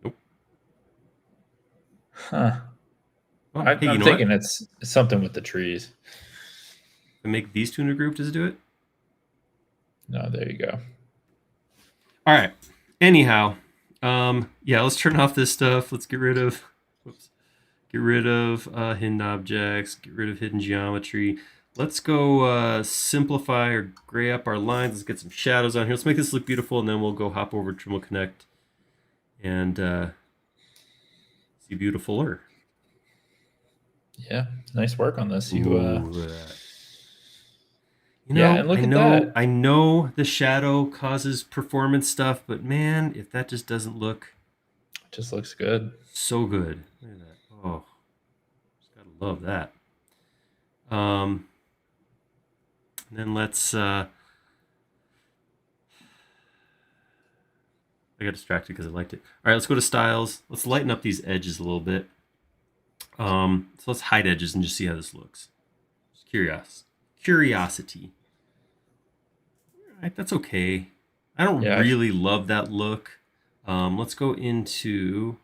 S2: Nope.
S1: Huh.
S2: Oh,
S1: I'm
S2: hey, you know
S1: thinking
S2: what?
S1: it's something with the trees.
S2: If I make these two in a group, does it do it?
S1: No, there you go.
S2: All right. Anyhow, yeah, let's turn off this stuff. Let's get rid of, whoops, get rid of hidden objects, get rid of hidden geometry. Let's go simplify or gray up our lines. Let's get some shadows on here. Let's make this look beautiful, and then we'll go hop over to Trimble Connect and see beautifuler.
S1: Yeah, nice work on this. You
S2: know,
S1: yeah, and look at that.
S2: I know the shadow causes performance stuff, but man, if that just doesn't look,
S1: it just looks good.
S2: So good. Look at that. Oh, just gotta love that. And then let's. I got distracted because I liked it. All right, let's go to styles. Let's lighten up these edges a little bit. So let's hide edges and just see how this looks. Just curiosity. All right, that's okay. I don't really love that look. Let's go into.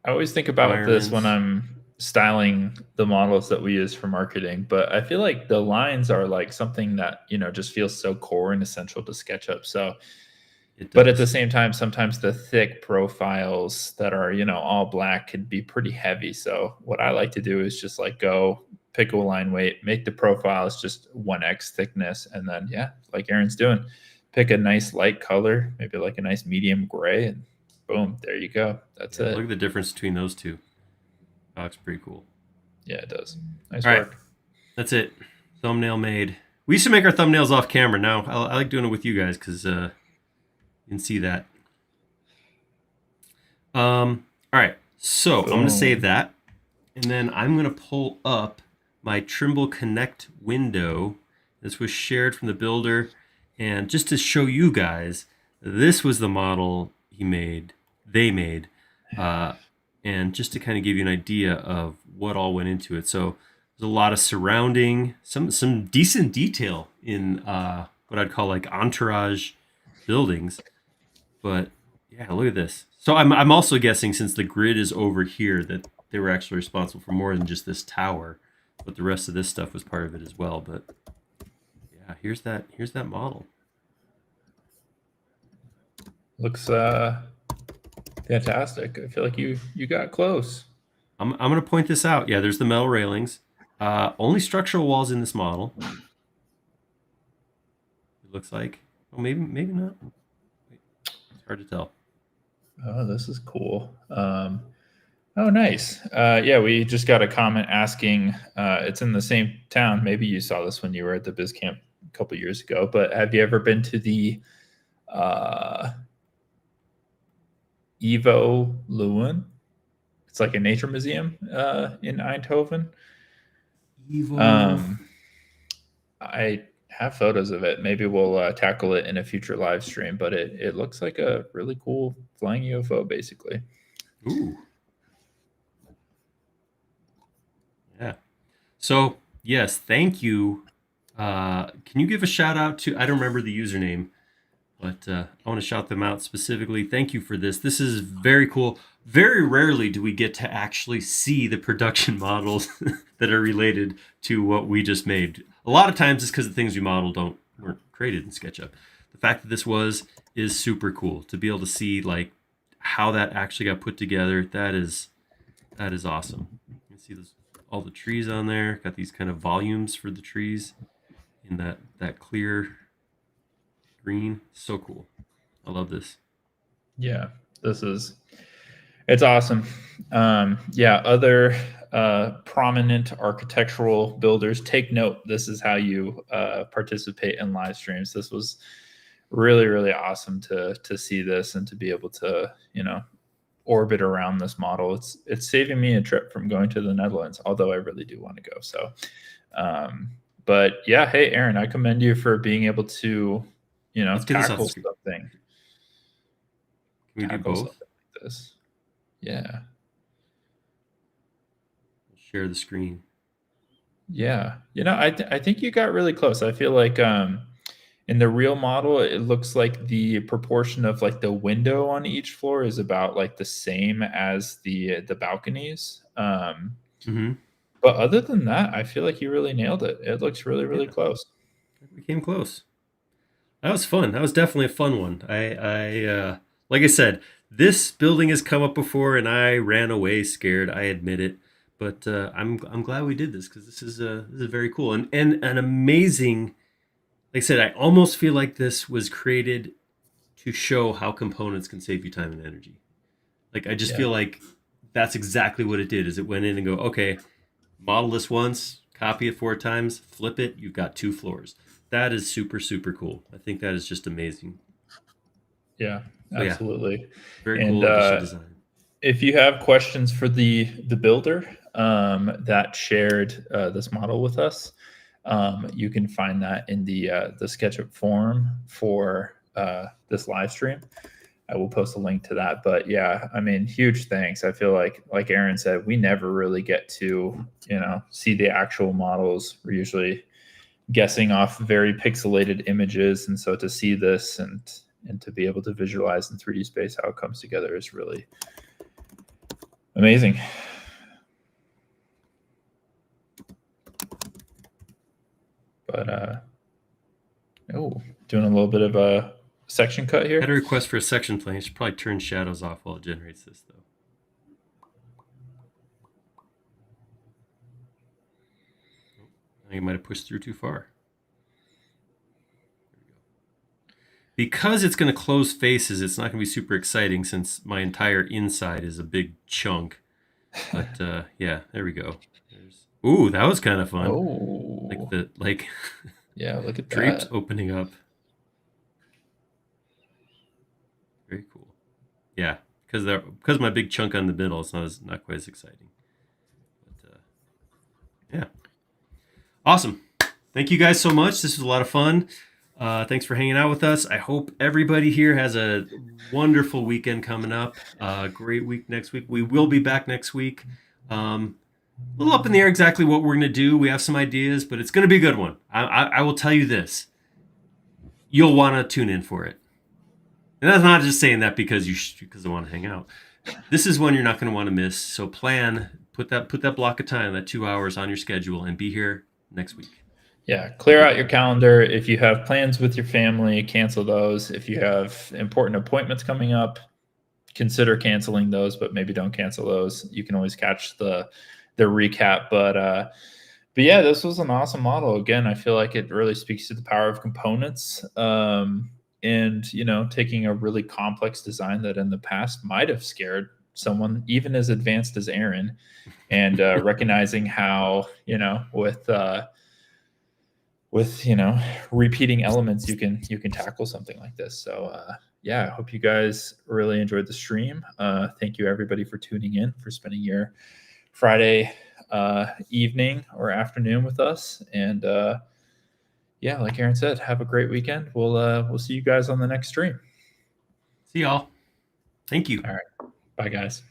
S1: I always think about this when I'm styling the models that we use for marketing, but I feel like the lines are like something that, you know, just feels so core and essential to SketchUp. So, but at the same time, sometimes the thick profiles that are, you know, all black can be pretty heavy. So what I like to do is just like go pick a line weight, make the profiles just 1x thickness. And then, yeah, like Aaron's doing, pick a nice light color, maybe like a nice medium gray, and boom, there you go. That's it.
S2: Look at the difference between those two. That looks pretty cool.
S1: Yeah, it does. Nice
S2: All
S1: work.
S2: Right. That's it. Thumbnail made. We used to make our thumbnails off camera. Now I like doing it with you guys because you can see that. All right. So I'm going to save that. And then I'm going to pull up my Trimble Connect window. This was shared from the builder. And just to show you guys, this was the model they made. And just to kind of give you an idea of what all went into it. So there's a lot of surrounding, some decent detail in what I'd call like entourage buildings. But yeah, look at this. So I'm also guessing, since the grid is over here, that they were actually responsible for more than just this tower, but the rest of this stuff was part of it as well. But yeah, here's that model.
S1: Looks fantastic. I feel like you got close.
S2: I'm going to point this out. Yeah, there's the metal railings. Only structural walls in this model. It looks like. Oh, maybe not. It's hard to tell.
S1: Oh, this is cool. Oh, nice. Yeah, we just got a comment asking. It's in the same town. Maybe you saw this when you were at the Biz Camp a couple years ago. But have you ever been to the Evo Lewin. It's like a nature museum in Eindhoven.
S2: Evo.
S1: Um, I have photos of it. Maybe we'll tackle it in a future live stream, but it looks like a really cool flying UFO, basically.
S2: Ooh. Yeah. So yes, thank you. Can you give a shout out to? I don't remember the username, but I want to shout them out specifically. Thank you for this. This is very cool. Very rarely do we get to actually see the production models that are related to what we just made. A lot of times it's because the things we modeled weren't created in SketchUp. The fact that this is super cool to be able to see like how that actually got put together. That is awesome. You can see all the trees on there. Got these kind of volumes for the trees in that clear green. So cool. I love this.
S1: Yeah, it's awesome. Yeah, other prominent architectural builders, take note. This is how you participate in live streams. This was really, really awesome to see this and to be able to, orbit around this model. It's saving me a trip from going to the Netherlands, although I really do want to go. So, but yeah, hey, Aaron, I commend you for being able to,
S2: Let's get this off the
S1: tackle
S2: screen.
S1: something.
S2: Can we do both?
S1: Something like this. Yeah.
S2: Share the screen.
S1: Yeah. I think you got really close. I feel like in the real model, it looks like the proportion of like the window on each floor is about like the same as the balconies. But other than that, I feel like you really nailed it. It looks really, really close.
S2: We came close. That was fun. That was definitely a fun one. I like I said, this building has come up before, and I ran away scared. I admit it, but I'm glad we did this because this is very cool and an amazing. Like I said, I almost feel like this was created to show how components can save you time and energy. Like I just feel like that's exactly what it did. Is it went in and go, okay, model this once, copy it 4 times, flip it, you've got 2 floors. That is super, super cool. I think that is just amazing.
S1: Yeah, absolutely.
S2: Yeah, very cool addition design.
S1: If you have questions for the builder that shared this model with us, you can find that in the SketchUp forum for this live stream. I will post a link to that. But yeah, I mean, huge thanks. I feel like Aaron said, we never really get to, see the actual models. We're usually guessing off very pixelated images. And so to see this and to be able to visualize in 3D space how it comes together is really amazing. But doing a little bit of a section cut here.
S2: I had a request for a section plane. I should probably turn shadows off while it generates this, though. I think I might have pushed through too far. Because it's going to close faces, it's not going to be super exciting since my entire inside is a big chunk. But yeah, there we go. Ooh, that was kind of fun.
S1: Oh,
S2: yeah,
S1: look at
S2: drapes
S1: that
S2: opening up. Very cool. Yeah, because my big chunk on the middle, it's not quite as exciting. But yeah, awesome. Thank you guys so much. This was a lot of fun. Thanks for hanging out with us. I hope everybody here has a wonderful weekend coming up. Great week next week. We will be back next week. A little up in the air exactly what we're going to do. We have some ideas, but it's going to be a good one. I will tell you this. You'll want to tune in for it. And that's not just saying that because I want to hang out. This is one you're not going to want to miss. So put that block of time, that 2 hours on your schedule, and be here next week.
S1: Yeah, clear out your calendar. If you have plans with your family, cancel those. If you have important appointments coming up, consider canceling those, but maybe don't cancel those. You can always catch the recap. But yeah, this was an awesome model. Again, I feel like it really speaks to the power of components. And taking a really complex design that in the past might have scared someone even as advanced as Aaron, and recognizing how with repeating elements you can tackle something like this. So yeah, I hope you guys really enjoyed the stream. Thank you everybody for tuning in, for spending your Friday evening or afternoon with us. And yeah, like Aaron said, have a great weekend. We'll see you guys on the next stream.
S2: See y'all. Thank you.
S1: All right. Bye, guys.